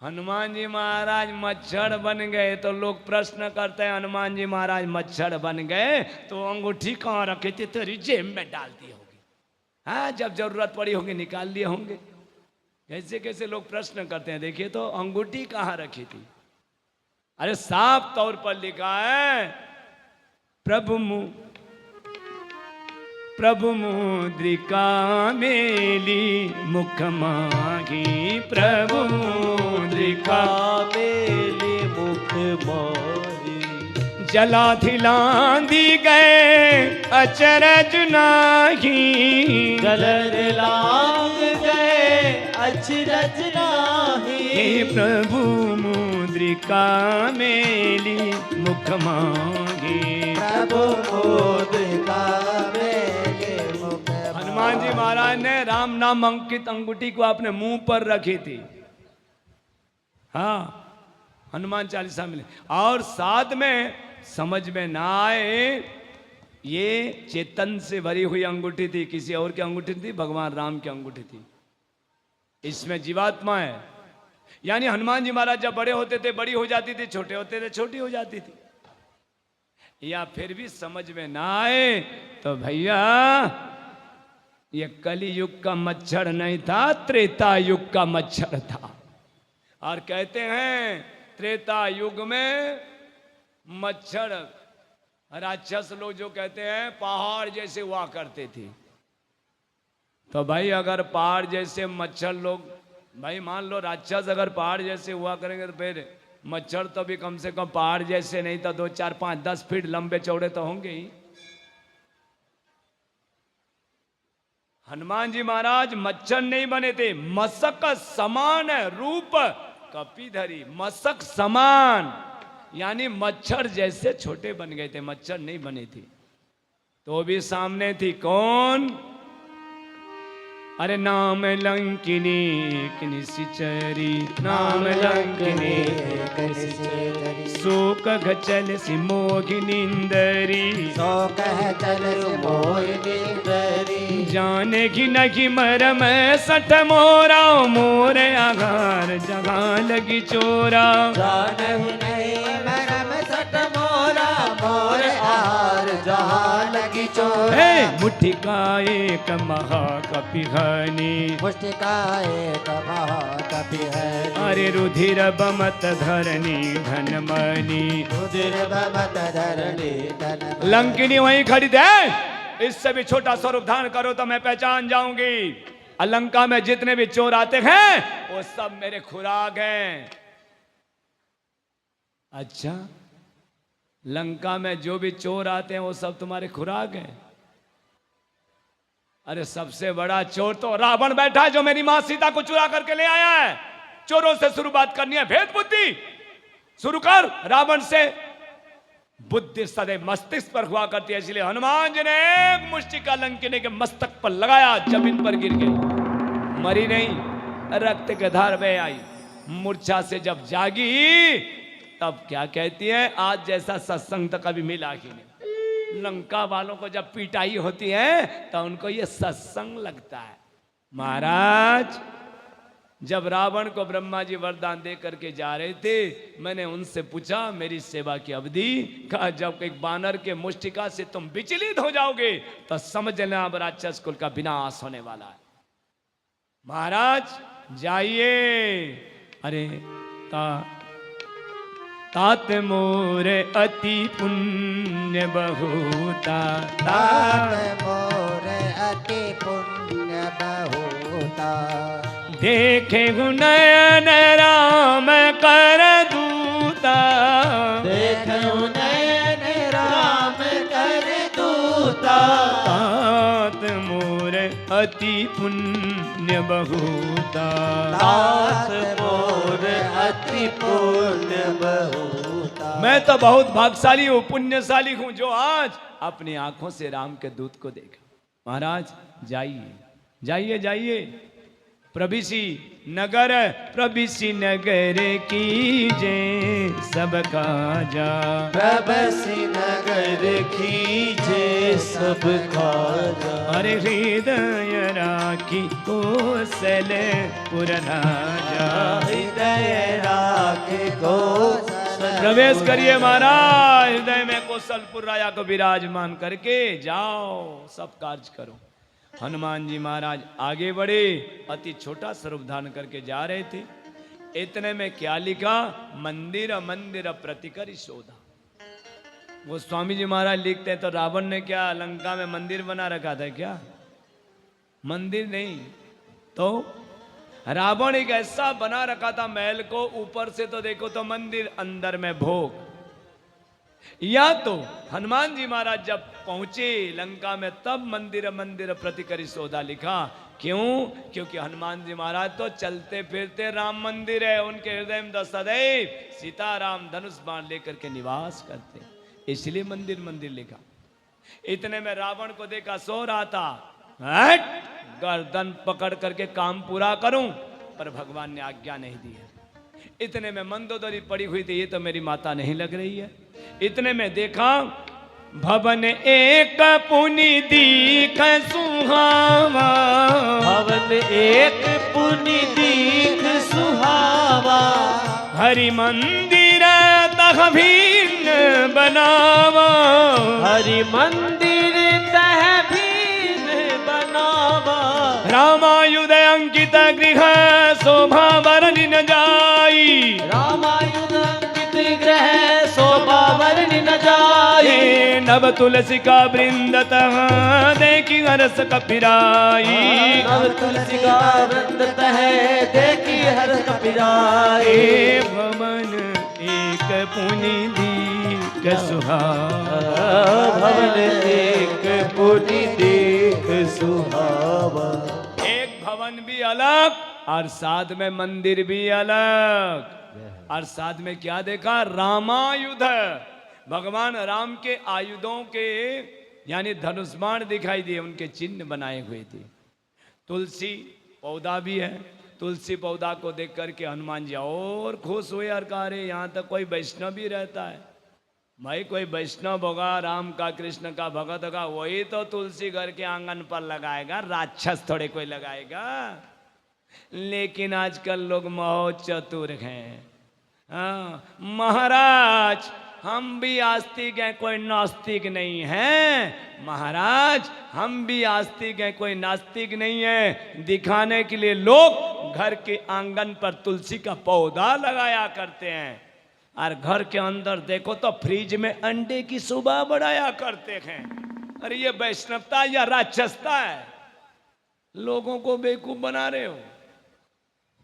हनुमान जी महाराज मच्छर बन गए तो लोग प्रश्न करते हैं, हनुमान जी महाराज मच्छर बन गए तो अंगूठी कहाँ रखे थे? तेरी जेब में डाल दी होगी, हाँ, जब जरूरत पड़ी होगी निकाल लिए होंगे। कैसे कैसे लोग प्रश्न करते हैं। देखिए तो अंगूठी कहाँ रखी थी? अरे साफ तौर पर लिखा है, प्रभु मुद्रिका मेली मुख माही, प्रभु मुद्रिका मेली मुख माही। जलाधिलांदी गए अचरज नाही, जलर लांग गए अचरज नाही। प्रभु मुद्रिका मेली मुख माही, प्रभु मुद्रिका मेली मुख। हनुमान जी महाराज ने राम नाम अंकित अंगूठी को अपने मुंह पर रखी थी। हाँ, हनुमान चालीसा मिले। और साथ में समझ में ना आए, ये चेतन से भरी हुई अंगूठी थी, किसी और की अंगूठी थी, भगवान राम की अंगूठी थी। इसमें जीवात्मा है। यानी हनुमान जी महाराज जब बड़े होते थे बड़ी हो जाती थी, छोटे होते थे छोटी हो जाती थी। या फिर भी समझ में ना आए तो भैया ये कली युग का मच्छर नहीं था, त्रेता युग का मच्छर था। और कहते हैं त्रेता युग में मच्छर राक्षस लोग जो कहते हैं पहाड़ जैसे हुआ करते थे। तो भाई अगर पहाड़ जैसे मच्छर लोग, भाई मान लो राक्षस अगर पहाड़ जैसे हुआ करेंगे तो फिर मच्छर तो भी कम से कम पहाड़ जैसे नहीं तो 2, 4, 5, 10 फीट लंबे चौड़े तो होंगे ही। हनुमान जी महाराज मच्छर नहीं बने थे, मशक समान रूप कपिधरी, मशक समान यानी मच्छर जैसे छोटे बन गए थे, मच्छर नहीं बने थे। तो भी सामने थी कौन? अरे नाम लंकिनी निशिचरी, नाम लंकिनी शोक गचल सिमोघिनिंदरी, शोक चल मोहिनींदरी, जाने की नगी मरम सठ मोरा, मोरे आघार जगह लगी चोरा, जानहु नहीं मरम सट मोरा, मोर आहार जहाँ लगी चोर। मुट्ठी का एक महाकपिहनी, मुष्टिका एक महाकपि है, अरे रुधिर बमत धरनी धनमनी, रुधिर बमत धरणी धन। लंकिनी वहीं खड़ी थे, इससे भी छोटा स्वरूप धारण करो तो मैं पहचान जाऊंगी। अलंका में जितने भी चोर आते हैं वो सब मेरे खुराक हैं। अच्छा, लंका में जो भी चोर आते हैं वो सब तुम्हारे खुराक हैं? अरे सबसे बड़ा चोर तो रावण बैठा है जो मेरी मां सीता को चुरा करके ले आया है। चोरों से शुरुआत करनी है, भेद बुद्धि शुरू कर। रावण से बुद्धि सदैव मस्तिष्क पर हुआ करती है, इसलिए हनुमान जी ने एक मुष्टिका लंकिनी के मस्तक पर लगाया, जमीन पर गिर गई, मरी नहीं, रक्त के धार बह आई। मूर्छा से जब जागी तब क्या कहती है, आज जैसा सत्संग तो कभी मिला ही नहीं। लंका वालों को जब पिटाई होती है तो उनको ये सत्संग लगता है। महाराज जब रावण को ब्रह्मा जी वरदान दे करके जा रहे थे, मैंने उनसे पूछा मेरी सेवा की अवधि, कहा जब एक बानर के मुष्टिका से तुम विचलित हो जाओगे तो समझ लेना अब राक्षस कुल का विनाश होने वाला है। महाराज जाइए। अरे तात मोरे अति पुण्य बहुता, तात मोर अति पुण्य बहुता, देखे नयन राम कर दूता, देखूं नयन राम कर दूता, तात मोर अति पुण्य बहुता, तात मोर अति पुण्य बहुता। मैं तो बहुत भाग्यशाली हूँ, पुण्यशाली हूँ जो आज अपनी आंखों से राम के दूत को देखा। महाराज जाइए जाइए जाइए। प्रभिषि नगर, प्रभिषि नगर कीजे सब काजा, प्रभसि नगर कीजे सब काजा, अरे हृदय राखी कौशलपुर राजा, हृदय राखे कौशल। प्रवेश करिए महाराज, हृदय में कौशलपुर राजा को विराजमान करके जाओ, सब कार्य करो। हनुमान जी महाराज आगे बढ़े, अति छोटा स्वरूप धारण करके जा रहे थे। इतने में क्या लिखा, मंदिर मंदिर प्रतिकर शोधा। वो स्वामी जी महाराज लिखते हैं तो रावण ने क्या लंका में मंदिर बना रखा था क्या? मंदिर नहीं तो रावण एक ऐसा बना रखा था महल को, ऊपर से तो देखो तो मंदिर, अंदर में भोग। या तो हनुमान जी महाराज जब पहुंचे लंका में तब मंदिर मंदिर प्रतिकर शोधा लिखा। क्यों? क्योंकि हनुमान जी महाराज तो चलते फिरते राम मंदिर है, उनके हृदय में सदैव सीताराम धनुष बाण लेकर के निवास करते, इसलिए मंदिर मंदिर लिखा। इतने में रावण को देखा सो रहा था, गर्दन पकड़ करके काम पूरा करूं, पर भगवान ने आज्ञा नहीं दी है। इतने में मंदोदरी पड़ी हुई थी, ये तो मेरी माता नहीं लग रही है। इतने में देखा भवन एक पुनि दीख सुहावा, भवन एक पुनि दीख सुहावा, हरि मंदिर तह भिन्न बनावा, हरि मंदिर तह भिन्न बनावा, रामायुध अंकित गृह शोभा वर्णि न जाई, रामायुध अंकित गृह शोभा वर्णि न जाई, नव तुलसी का वृंदत देखी हरस कपिराई, नव तुलसी का वृंदत है देखी हरस कपिराई, भवन एक पुनि दीख सुहावा, भवन एक पुनि दीख सुहावा। एक भवन भी अलग और साथ में मंदिर भी अलग, और साथ में क्या देखा, रामायुध, भगवान राम के आयुधों के यानी धनुष बाण दिखाई दिए, उनके चिन्ह बनाए हुए थे। तुलसी पौधा भी है, तुलसी पौधा को देख करके हनुमान जी और खुश हुए और कहा अरे यहाँ तक कोई वैष्णव भी रहता है। भाई कोई वैष्णव होगा, राम का कृष्ण का भगत होगा, वही तो तुलसी घर के आंगन पर लगाएगा, राक्षस थोड़े कोई लगाएगा। लेकिन आजकल लोग बहुत चतुर हैं। हाँ महाराज हम भी आस्तिक हैं, कोई नास्तिक नहीं है। महाराज हम भी आस्तिक हैं, कोई नास्तिक नहीं है। दिखाने के लिए लोग घर के आंगन पर तुलसी का पौधा लगाया करते हैं, और घर के अंदर देखो तो फ्रिज में अंडे की सुबह बढ़ाया करते हैं। अरे ये वैष्णवता या राक्षसता है? लोगों को बेवकूफ बना रहे हो।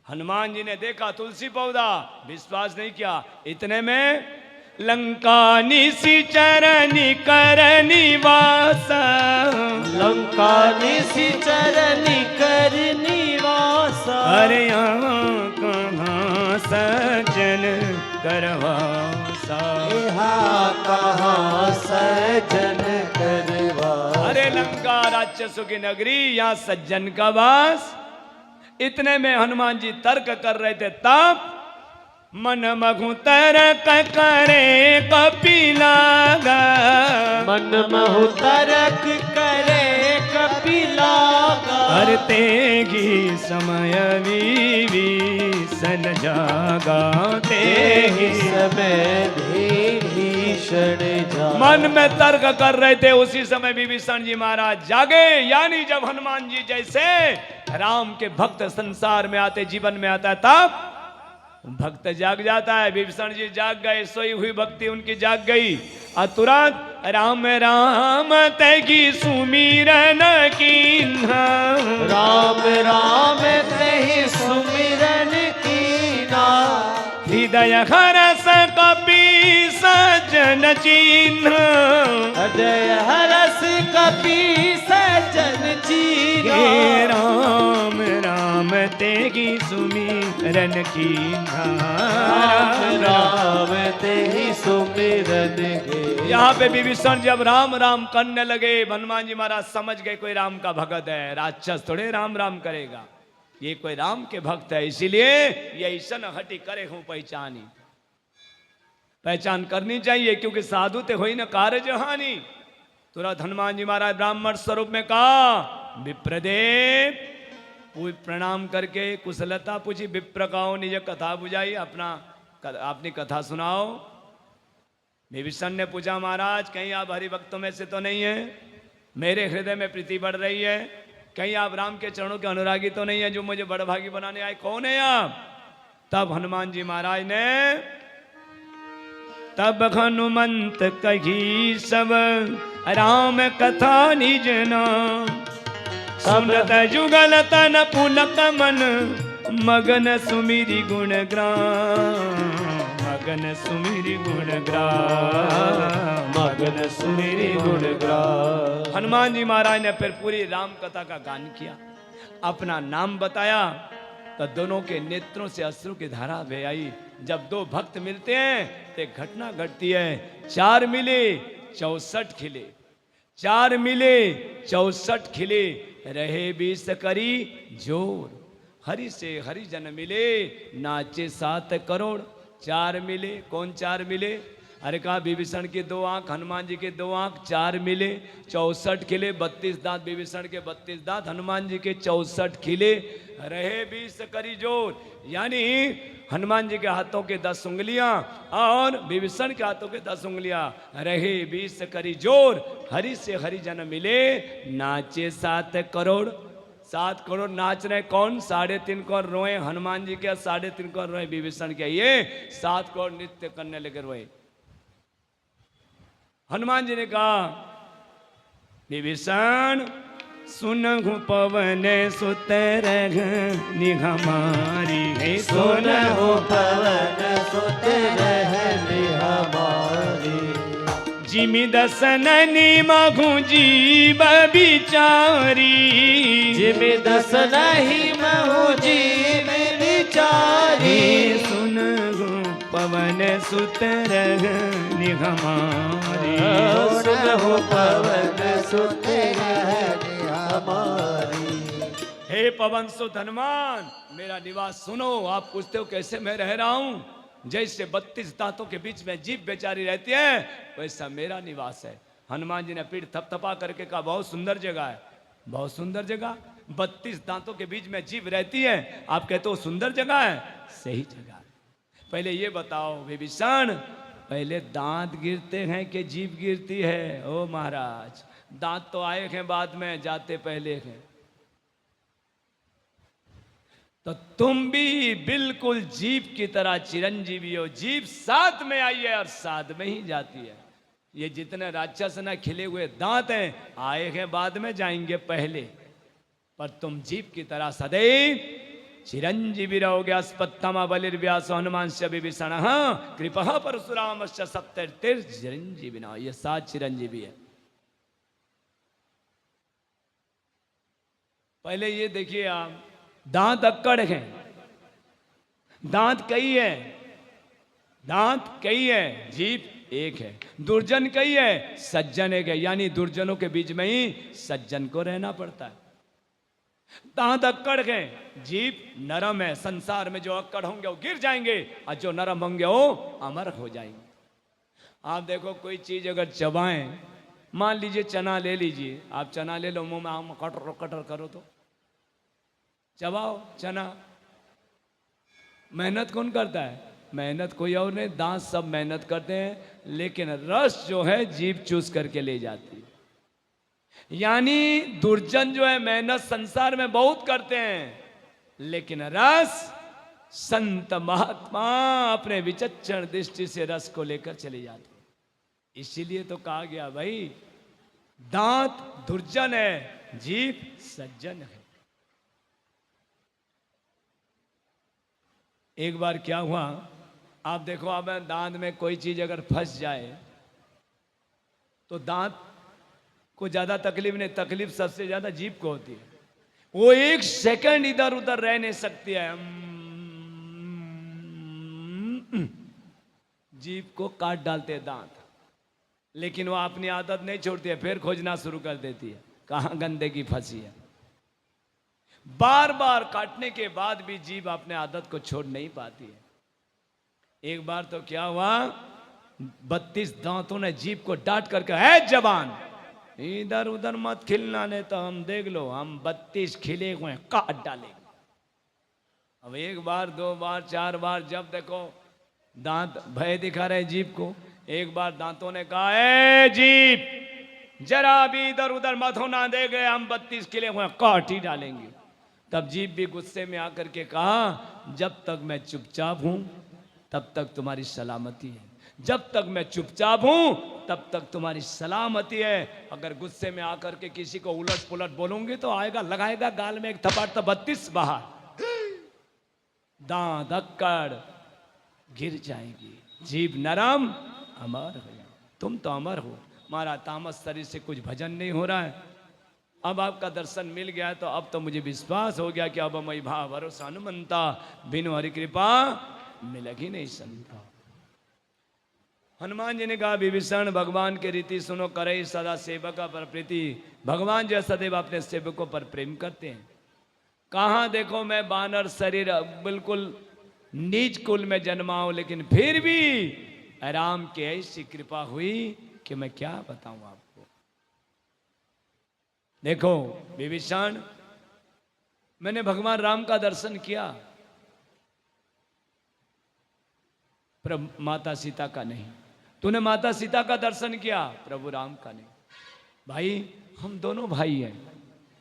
हनुमान जी ने देखा तुलसी पौधा, विश्वास नहीं किया। इतने में लंका निशिचर निकर निवास, लंका निशिचर निकर निवास, अरे यहाँ कहाँ सज्जन करवासा, यहाँ कहाँ सज्जन करवासा। अरे लंका राक्षसों की नगरी, यहाँ सज्जन का वास। इतने में हनुमान जी तर्क कर रहे थे, तब मन मगु तर्क करे कपिलागा, मन महु तर्क करे कपिलागा, हर तेगी समय विभीषण जागा, तेगी समय भीषण जागा। मन में तर्क कर रहे थे, उसी समय विभीषण जी महाराज जागे। यानी जब हनुमान जी जैसे राम के भक्त संसार में आते, जीवन में आता है, तब भक्त जाग जाता है। विभीषण जी जाग गए, सोई हुई भक्ति उनकी जाग गई, और तुरंत राम राम तेगी सुमिरन कीन्हा, राम राम तेहि सुमिरन कीन्हा, हृदय हरस कपि सज्जन चिन्ह, हृदय हरस कपि सज्जन चिन्हा, हे राम राम तेगी सुमिरन कीन्हा, राम राम तेहि सुमिरन कीन्हा। यहाँ पे विभीषण जब राम राम करने लगे, हनुमान जी महाराज समझ गए कोई राम का भगत है, राक्षस थोड़े राम राम करेगा, ये कोई राम के भक्त है। इसीलिए ये ऐसा हटी करे हूं पहचानी। पहचान करनी चाहिए, क्योंकि साधु ते हुई न कार्य जहानी। तुरंत हनुमान जी महाराज ब्राह्मण स्वरूप में कहा, विप्रदेव प्रणाम करके कुशलता पूछी। विप्र कहो निज कथा बुझाई, अपनी कथा सुनाओ। विभीषण ने पूछा, महाराज कहीं आप हरिभक्तों में से तो नहीं है? मेरे हृदय में प्रीति बढ़ रही है, कहीं आप राम के चरणों के अनुरागी तो नहीं है जो मुझे बड़भागी बनाने आए? कौन है आप? तब हनुमान जी महाराज ने, तब हनुमंत कही सब राम कथा निज नाम, सुनत जुगल तन पुलक मन, मगन सुमिरि गुण ग्राम, मगन सुमिरि गुण ग्राम, मगन सुमिरि गुण ग्राम। हनुमान जी महाराज ने फिर पूरी राम कथा का गान किया, अपना नाम बताया, तो दोनों के नेत्रों से अश्रु की धारा बह आई। जब दो भक्त मिलते हैं तो एक घटना घटती है। 4 मिले 64 खिले, 4 मिले 64 खिले, रहे 20 करी जोर। हरि से हरिजन मिले, नाचे 7 करोड़। 4 मिले, कौन 4 मिले? अरे कहा विभीषण की 2 आंख, हनुमान जी के 2 आंख, 4 मिले। 64 खिले, 32 दांत विभीषण के, 32 दांत हनुमान जी के, 64 खिले। रहे 20 करी जोर, यानी हनुमान जी के हाथों के 10 उंगलियां और विभीषण के हाथों के 10 उंगलियां, रहे 20 करी जोर। हरि से हरिजन मिले, नाचे 7 करोड़। 7 करोड़ नाच रहे, कौन? 3.5 करोड़ रोए हनुमान जी के, 3.5 करोड़ रोए विभीषण के। ये 7 करोड़ नृत्य करने लगे, रोए। हनुमान जी ने कहा विभीषण सुनहु पवन सुत रहनी हमारी है, सुनहु पवन सुत रहनी हमारी। जिमि दसननि मघु जीव बिचारी, जिमि दसनहि महु जीव बिचारी। सुनहु पवन सुत रहनी हमारी, सुनहु पवन सुत रहनी हमारी। हे पवन सुत हनुमान, मेरा निवास सुनो। आप पूछते हो कैसे मैं रह रहा हूं? जैसे 32 दांतों के बीच में जीभ बेचारी रहती है, वैसा मेरा निवास है। हनुमान जी ने पीठ थपथपा करके कहा बहुत सुंदर जगह है, बहुत सुंदर जगह। 32 दांतों के बीच में जीभ रहती है, आप कहते हो सुंदर जगह है? सही जगह है। पहले ये बताओ विभीषण, पहले दांत गिरते हैं कि जीभ गिरती है? ओ महाराज, दांत तो आए हैं बाद में, जाते पहले हैं। तो तुम भी बिल्कुल जीभ की तरह चिरंजीवी हो। जीभ साथ में आई है और साथ में ही जाती है। ये जितने राक्षस न खिले हुए दांत हैं, आए हैं बाद में, जाएंगे पहले। पर तुम जीभ की तरह सदैव चिरंजीवी रहोगे। अस्पत्तमा बलिर्व्यास हनुमान से विभीषण कृपा परशुराम सप्तर्तिर चिरंजीवी ना। ये 7 चिरंजीवी है। पहले ये देखिए आप, दांत अक्कड़ हैं, दांत कई है, दांत कई है, जीभ एक है। दुर्जन कई है, सज्जन एक है, यानी दुर्जनों के बीच में ही सज्जन को रहना पड़ता है। दांत अक्कड़ हैं, जीभ नरम है। संसार में जो अक्कड़ होंगे वो गिर जाएंगे और जो नरम होंगे वो अमर हो जाएंगे। आप देखो कोई चीज अगर चबाएं, मान लीजिए चना ले लीजिए, आप चना ले लो, मुंह में आम कटर कटर करो तो चबाओ चना। मेहनत कौन करता है? मेहनत कोई और नहीं, दांत सब मेहनत करते हैं, लेकिन रस जो है जीभ चूस करके ले जाती है। यानी दुर्जन जो है मेहनत संसार में बहुत करते हैं, लेकिन रस संत महात्मा अपने विचक्षण दृष्टि से रस को लेकर चले जाते हैं। इसीलिए तो कहा गया भाई, दांत दुर्जन है, जीभ सज्जन है। एक बार क्या हुआ, आप देखो, अब दांत में कोई चीज अगर फंस जाए तो दांत को ज्यादा तकलीफ नहीं, तकलीफ सबसे ज्यादा जीभ को होती है। वो 1 सेकंड इधर उधर रह नहीं सकती है, जीभ को काट डालते हैं दांत, लेकिन वो अपनी आदत नहीं छोड़ती है, फिर खोजना शुरू कर देती है कहां गंदगी फंसी है। बार बार काटने के बाद भी जीभ अपने आदत को छोड़ नहीं पाती है। एक बार तो क्या हुआ, 32 दांतों ने जीभ को डांट करके, है जवान, इधर उधर मत खिलना, नहीं तो हम देख लो, हम 32 खिले हुए काट डालेंगे। अब 1 बार 2 बार 4 बार जब देखो दांत भय दिखा रहे जीभ को, एक बार दांतों ने कहा, ए जीभ जरा भी इधर उधर मत होना, दे गए हम 32 खिले हुए काट ही डालेंगे। तब जीभ भी गुस्से में आकर के कहा, जब तक मैं चुपचाप हूं तब तक तुम्हारी सलामती है, जब तक मैं चुपचाप हूं तब तक तुम्हारी सलामती है। अगर गुस्से में आकर के किसी को उलट पुलट बोलूंगी तो आएगा, लगाएगा गाल में एक थप्पड़ तो 32 बाहर, दांत अक्कड़ गिर जाएंगी। जीभ नरम, अमर हो। तुम तो अमर हो, हमारा तामस शरीर से कुछ भजन नहीं हो रहा है। अब आपका दर्शन मिल गया है तो अब तो मुझे विश्वास हो गया कि अब मई भाव भरोसा हनुमंता, बिनु हरि कृपा मिलगी नहीं संता। हनुमान जी ने कहा, विभीषण भगवान के रीति सुनो, करे सदा सेवक पर प्रीति। भगवान जो सदैव अपने सेवकों पर प्रेम करते हैं। कहां देखो मैं बानर शरीर, बिल्कुल नीच कुल में जन्मा हूं, लेकिन फिर भी राम की ऐसी कृपा हुई कि मैं क्या बताऊं आपको। देखो विभीषण, मैंने भगवान राम का दर्शन किया, प्रभु माता सीता का नहीं। तूने माता सीता का दर्शन किया, प्रभु राम का नहीं। भाई हम दोनों भाई हैं।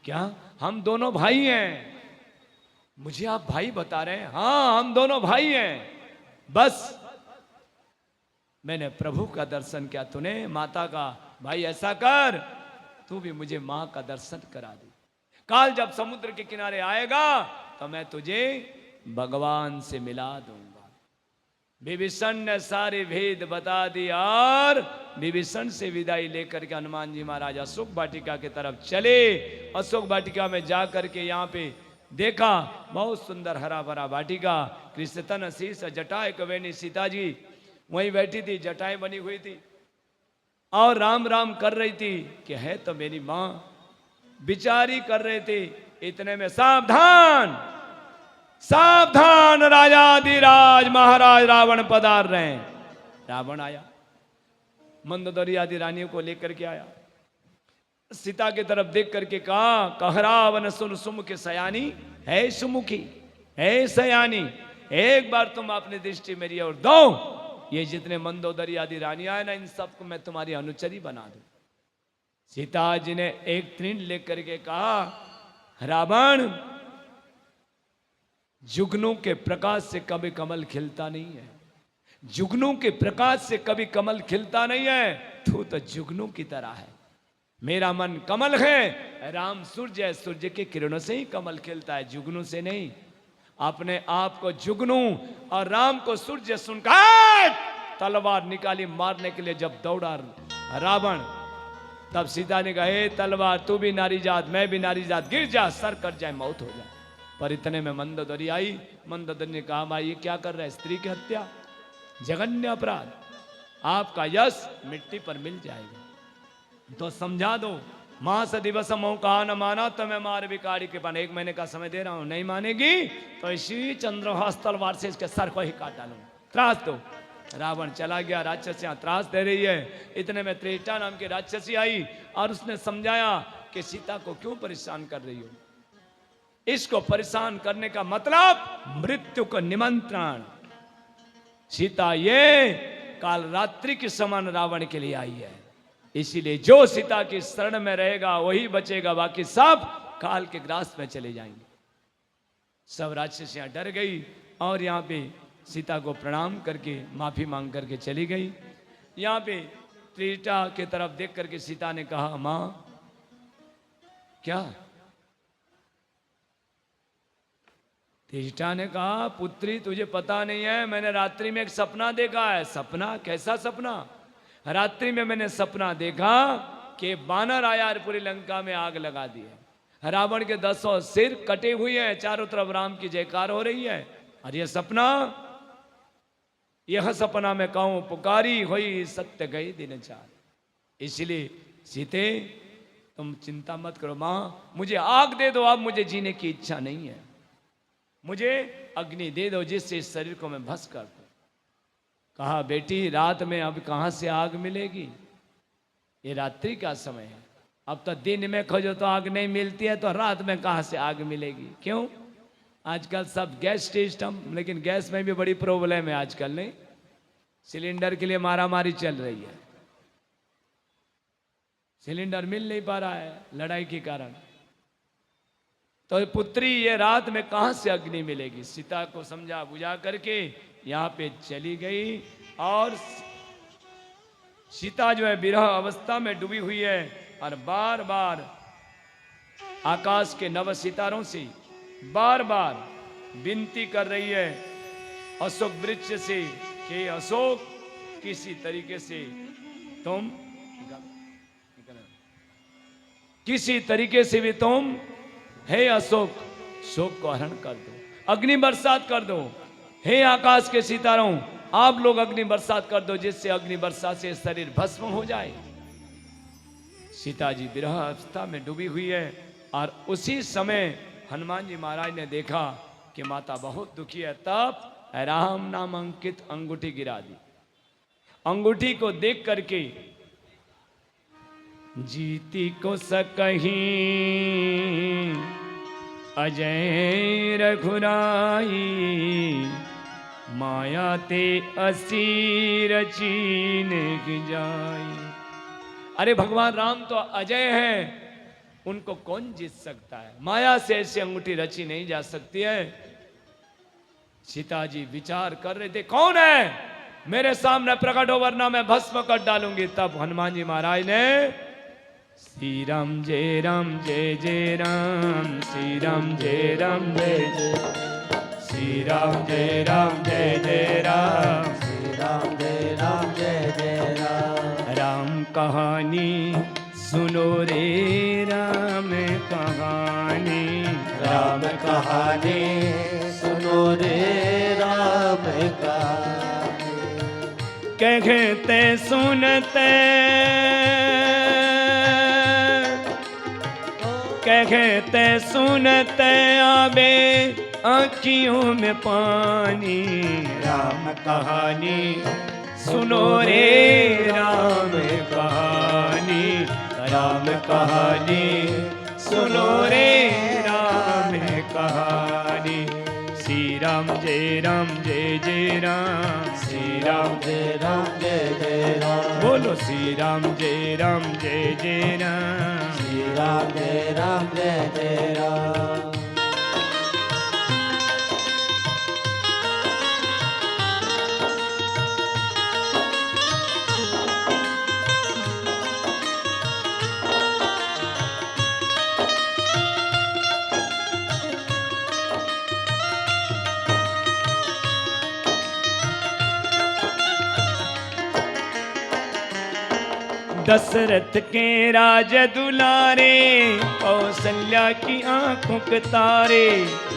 क्या हम दोनों भाई हैं? मुझे आप भाई बता रहे हैं? हाँ हम दोनों भाई हैं। बस मैंने प्रभु का दर्शन किया, तूने माता का। भाई ऐसा कर, तू भी मुझे मां का दर्शन करा दे। काल जब समुद्र के किनारे आएगा तो मैं तुझे भगवान से मिला दूंगा। विभीषण ने सारे भेद बता दिया और विभीषण से विदाई लेकर के हनुमान जी महाराज अशोक वाटिका की तरफ चले। अशोक वाटिका में जाकर के यहाँ पे देखा, बहुत सुंदर हरा भरा वाटिका, कृष्णतन शीश जटाएं कवेनी सीता जी वहीं बैठी थी, जटाएं बनी हुई थी और राम राम कर रही थी कि है तो मेरी मां। बिचारी कर रहे थे, इतने में सावधान सावधान राजाधिराज महाराज रावण पधार रहे हैं। रावण आया, मंदोदरी आदि रानियों को लेकर के आया, सीता की तरफ देख करके कहा, कहरावन सुन सुमुख सयानी है सुमुखी है सयानी, एक बार तुम अपनी दृष्टि मेरी ओर दो। ये जितने मंदोदरी आदि रानियां है ना, इन सबको मैं तुम्हारी अनुचरी बना दूं। सीता जी ने एक तृण लेकर के कहा, रावण जुगनू के प्रकाश से कभी कमल खिलता नहीं है, जुगनू के प्रकाश से कभी कमल खिलता नहीं है। तू तो जुगनू की तरह है, मेरा मन कमल है। राम सूर्य है, सूर्य के किरणों से ही कमल खिलता है, जुगनू से नहीं। अपने आप को जुगनू और राम को सूर्य सुनकर तलवार निकाली मारने के लिए जब दौड़ा रावण, तब सीता ने कहा, हे तलवार, तू भी नारी जात मैं भी नारी जात, गिर जा, सर कट जाए, मौत हो जाए। पर इतने में मंदोदरी आई। मंदोदरी ने कहा, भाई ये क्या कर रहा है? स्त्री की हत्या, जघन्य अपराध, आपका यश मिट्टी पर मिल जाएगा, तो समझा दो। मास दिवस मौका न माना तो मैं मार बिकारी के पान, 1 महीने का समय दे रहा हूं, नहीं मानेगी तो इसी चंद्रहास तलवार से इसके सर को ही काट डालूंगा, त्रास दो। रावण चला गया, राक्षसियां त्रास दे रही है। इतने में त्रेष्टा नाम की राक्षसी आई और उसने समझाया कि सीता को क्यों परेशान कर रही हो, इसको परेशान करने का मतलब मृत्यु को निमंत्रण। सीता ये काल रात्रि के समान रावण के लिए आई है, इसीलिए जो सीता की शरण में रहेगा वही बचेगा, बाकी सब काल के ग्रास में चले जाएंगे। सब राक्षसियां डर गई और यहाँ पे सीता को प्रणाम करके माफी मांग करके चली गई। यहाँ पे त्रिजटा की तरफ देख करके सीता ने कहा, मां क्या? त्रिजटा ने कहा, पुत्री तुझे पता नहीं है, मैंने रात्रि में एक सपना देखा है। सपना? कैसा सपना? रात्रि में मैंने सपना देखा कि बानर आया और पूरी लंका में आग लगा दी है, रावण के 10 सिर कटे हुए हैं, चारों तरफ राम की जयकार हो रही है। और यह सपना, यह सपना में कहूं पुकारी हुई सत्य गई दिन चार। इसलिए सीते तुम चिंता मत करो, मां मुझे आग दे दो, अब मुझे जीने की इच्छा नहीं है, मुझे अग्नि दे दो जिससे इस शरीर को मैं भस्म कर दूं। कहा, बेटी रात में अब कहां से आग मिलेगी, ये रात्रि का समय है, अब तो दिन में खोजो तो आग नहीं मिलती है, तो रात में कहां से आग मिलेगी? क्यों? आजकल सब गैस सिस्टम, लेकिन गैस में भी बड़ी प्रॉब्लम है आजकल, नहीं? सिलेंडर के लिए मारामारी चल रही है, सिलेंडर मिल नहीं पा रहा है लड़ाई के कारण। तो पुत्री ये रात में कहां से अग्नि मिलेगी? सीता को समझा बुझा करके यहां पे चली गई और सीता जो है विरह अवस्था में डूबी हुई है और बार बार आकाश के नव सितारों से बार बार विनती कर रही है अशोक वृक्ष से कि अशोक किसी तरीके से तुम, किसी तरीके से भी तुम हे अशोक शोक को हरण कर दो, अग्नि बरसात कर दो। हे आकाश के सितारों आप लोग अग्नि बरसात कर दो, जिससे अग्नि बरसात से शरीर भस्म हो जाए। सीता जी विरह अवस्था में डूबी हुई है और उसी समय हनुमान जी महाराज ने देखा कि माता बहुत दुखी है, तब राम नाम अंकित अंगूठी गिरा दी। अंगूठी को देख करके जीती को सकहीं अजय रघुराई, माया ते असीर चीन की जाई। अरे भगवान राम तो अजय हैं, उनको कौन जीत सकता है? माया से ऐसी अंगूठी रची नहीं जा सकती है। सीता जी विचार कर रहे थे, कौन है मेरे सामने प्रकट हो वरना मैं भस्म कर डालूंगी। तब हनुमान जी महाराज ने श्री राम जय जय राम, श्री राम जय जय, श्री राम जय जय राम, श्री राम जय जय राम। राम कहानी सुनो रे राम कहानी, राम कहानी सुनो रे राम कहानी। कहते सुनते कहते सुनते आवे आँखियों में पानी। राम कहानी सुनो रे राम कहानी, राम कहानी सुनो रे राम कहानी। श्री राम जय जय राम, श्री राम जय जय राम। बोलो श्री राम जय जय राम, श्री राम जय जय राम। दशरथ के राज दुलारे, कौशल्या की आंखों के तारे।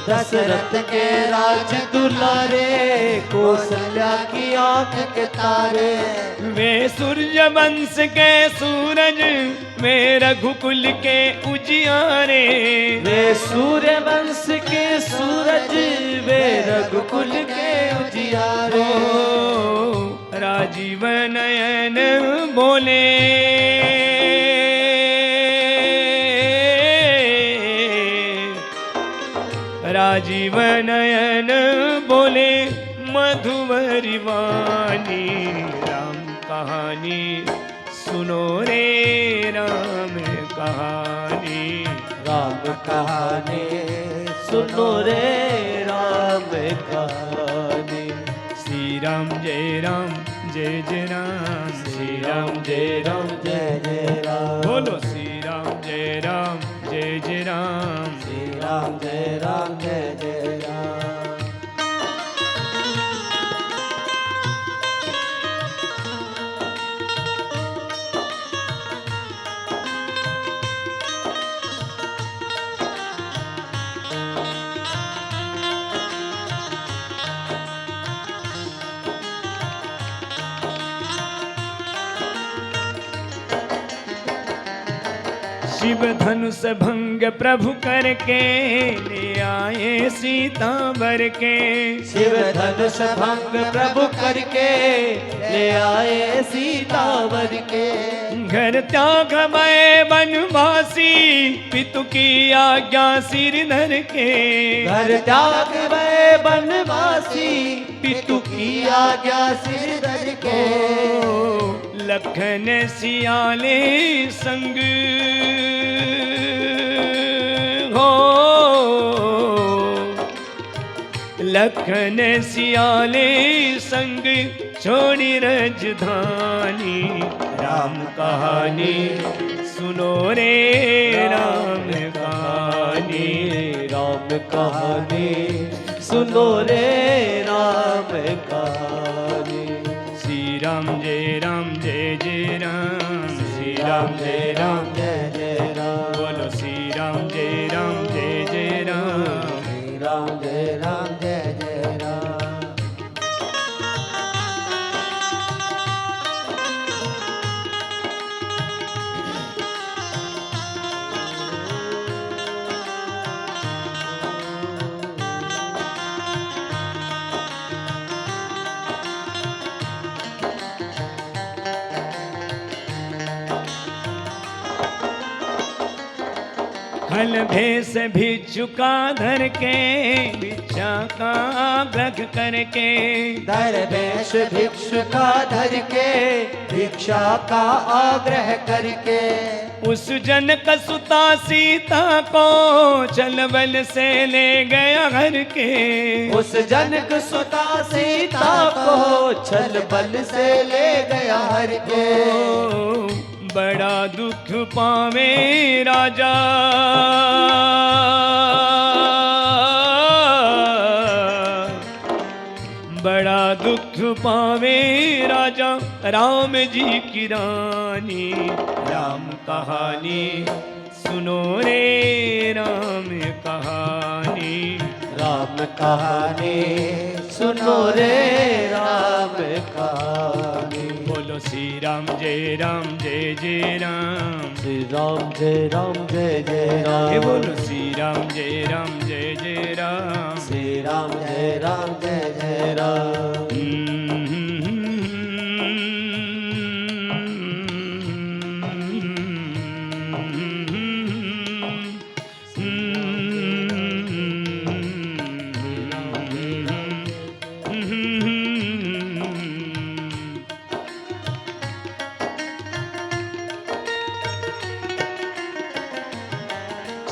दशरथ के राज दुलारे, कौशल्या की आंख के तारे। वे सूर्य वंश के सूरज, वे रघुकुल के उजियारे। वे सूर्य वंश के सूरज, वे रघुकुल के उजियारे। राजीव नयन बोले, राजीव नयन बोले मधुवरी वाणी। राम कहानी सुनो रे राम कहानी, राम कहानी सुनो रे राम कहानी। श्री राम जय जय राम, श्री राम जय जय राम। बोलो श्री राम जय जय राम, श्री राम जय जय राम। शिव धनुष भंग प्रभु करके, ले आए सीतावर के। शिव धनुष भंग प्रभु करके, ले आए सीतावर के। घर त्याग मैं वनवासी, पितु की आज्ञा सिर धर के। घर त्याग मैं वनवासी, पितु की आज्ञा सिर धर के। लखन सियाले संग हो, लखन सियाले संग छोड़ी रजधानी। राम कहानी सुनो रे राम कहानी, राम कहानी सुनो रे राम कहानी। श्री राम जय जय राम, श्री राम जय जय राम। बोलो श्री राम जय जय राम, श्री राम जय जय राम। फल भेष भिक्षुका धर के भिक्षा का आग्रह करके दरवेश भिक्षु का धर के भिक्षा का आग्रह करके उस जनक सुता सीता को चलबल से ले गया घर के उस जनक सुता सीता को छल बल से ले गया हर के बड़ा दुख पावे राजा बड़ा दुख पावे राजा राम जी की रानी राम कहानी सुनो रे राम कहानी राम कहानी सुनो रे राम कहानी बोलो श्री राम जय राम श्री राम जय जय ये राम बोलो श्री राम जय जय राम श्री राम जय जय राम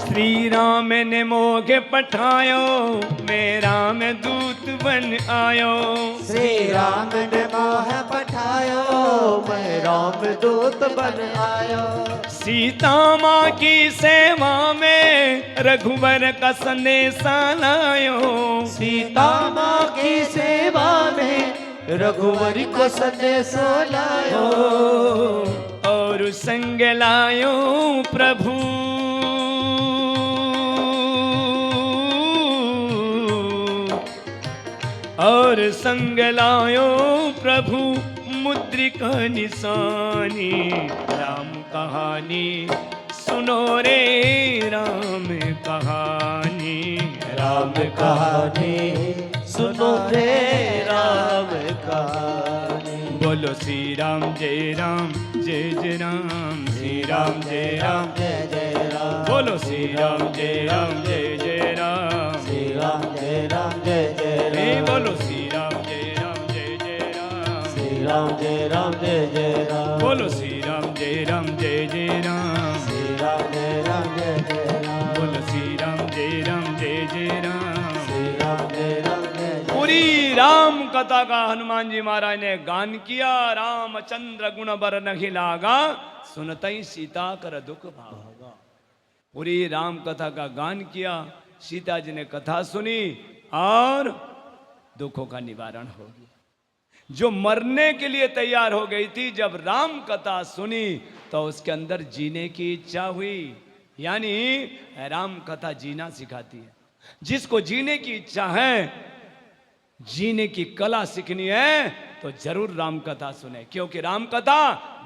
श्री राम ने मोगे पठायो मैं राम दूत बन आयो श्री राम ने मोह पठायो मैं राम दूत बन आयो सीता माँ की सेवा में रघुवर का संदेशा लायो सीता माँ की सेवा में रघुवर को संदेश लायो और संग लायो प्रभु और संग लायो प्रभु मुद्रिका निशानी राम कहानी सुनो रे राम कहानी राम कहानी सुनो रे राम कहानी बोलो श्री राम जय राम श्री राम जय जय राम बोलो श्री राम जय राम श्री राम जय जय हे राम बोलो श्री राम जय राम श्री राम जय जय राम बोलो श्री राम जय राम श्री राम जय जय राम बोलो श्री राम जय राम श्री राम जय पूरी राम कथा का हनुमान जी महाराज ने गान किया रामचंद्र गुण बर नहीं लागा सुनतई सीता कर दुख भागा पूरी राम कथा का गान किया सीता जी ने कथा सुनी और दुखों का निवारण हो गया जो मरने के लिए तैयार हो गई थी जब राम कथा सुनी तो उसके अंदर जीने की इच्छा हुई यानी राम कथा जीना सिखाती है जिसको जीने की इच्छा है जीने की कला सीखनी है तो जरूर राम कथा सुने क्योंकि राम कथा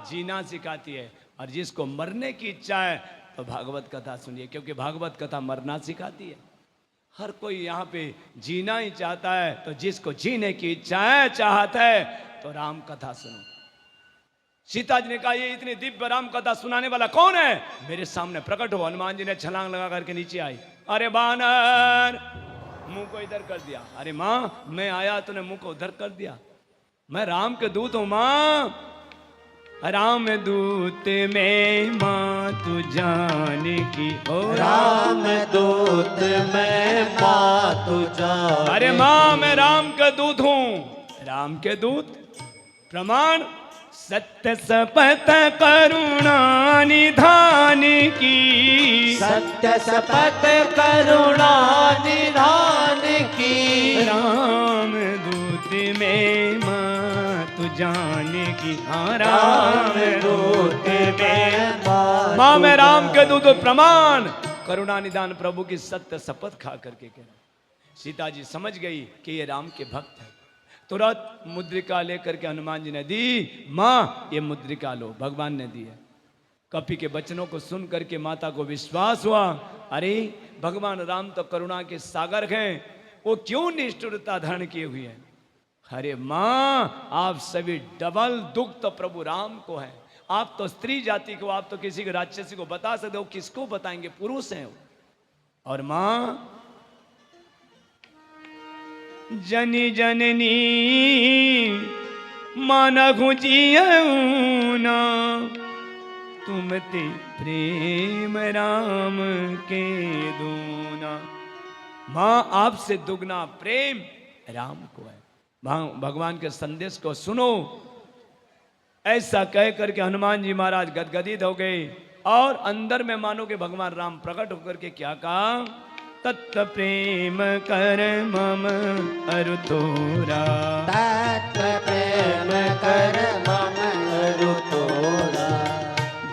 जीना सिखाती है और जिसको मरने की इच्छा है तो भागवत कथा सुनिए क्योंकि भागवत कथा मरना सिखाती है हर कोई यहाँ पे जीना ही चाहता है तो जिसको जीने की इच्छा है चाहता है तो राम कथा सुनो सीता जी ने कहा ये इतनी दिव्य राम कथा सुनाने वाला कौन है मेरे सामने प्रकट हो हनुमान जी ने छलांग लगा करके नीचे आई अरे बानर मुंह को इधर कर दिया अरे माँ मैं आया तूने मुंह को उधर कर दिया मैं राम के दूत हूं माँ राम दूत में माँ तू जाने की ओ राम दूत मैं माँ तू जाने अरे माँ मैं राम का दूत हूँ राम के दूत प्रमाण सत्य शपथ करुणा निधान की सत्य शपथ करुणा निधान की राम दूत में माँ तू जाने की हाँ राम दूत में माँ मैं राम के दूत प्रमाण करुणा निदान प्रभु की सत्य शपथ खा करके कह रहा सीता जी समझ गई कि ये राम के भक्त है तुरंत मुद्रिका लेकर के हनुमान जी ने दी माँ ये मुद्रिका लो भगवान ने दी है कपि के वचनों को सुन करके माता को विश्वास हुआ अरे भगवान राम तो करुणा के सागर हैं वो क्यों निष्ठुरता धारण किए हुए हैं अरे माँ आप सभी डबल दुख तो प्रभु राम को है आप तो स्त्री जाति को आप तो किसी को राक्षसी को बता सकते हो किसको बताएंगे पुरुष हैं और मां जनी जननी माना खुजियना तुम ते प्रेम राम के दूना। मां आपसे दुगना प्रेम राम को है। मां भगवान के संदेश को सुनो। ऐसा कह करके हनुमान जी महाराज गदगदित हो गए और अंदर में मानो कि भगवान राम प्रकट होकर के क्या कहा, तत्त प्रेम कर मम अरु तोरा, तत्व प्रेम कर मम अरु तोरा।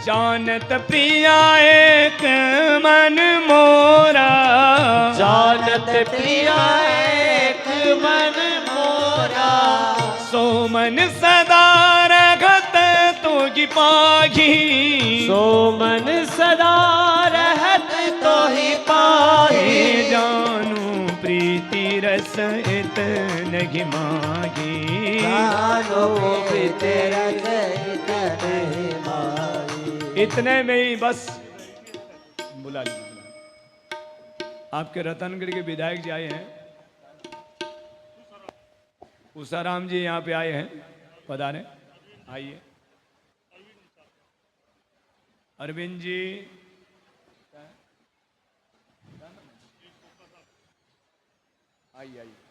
जानत प्रिया एक मन मोरा, जानत प्रिया एक मन मोरा। सो मन सदा रखत तुझि पाही, सो मन सदा रहत तो ही पाही। जानू प्रीति रस इतने माही, जानो प्रीति रस इतने माही। इतने में ही बस बुला लीजिए। आपके रतनगढ़ के विधायक जी आए हैं, उषाराम जी यहाँ पे आए हैं, पधारे, आइए। अरविंद जी, आइए आइए।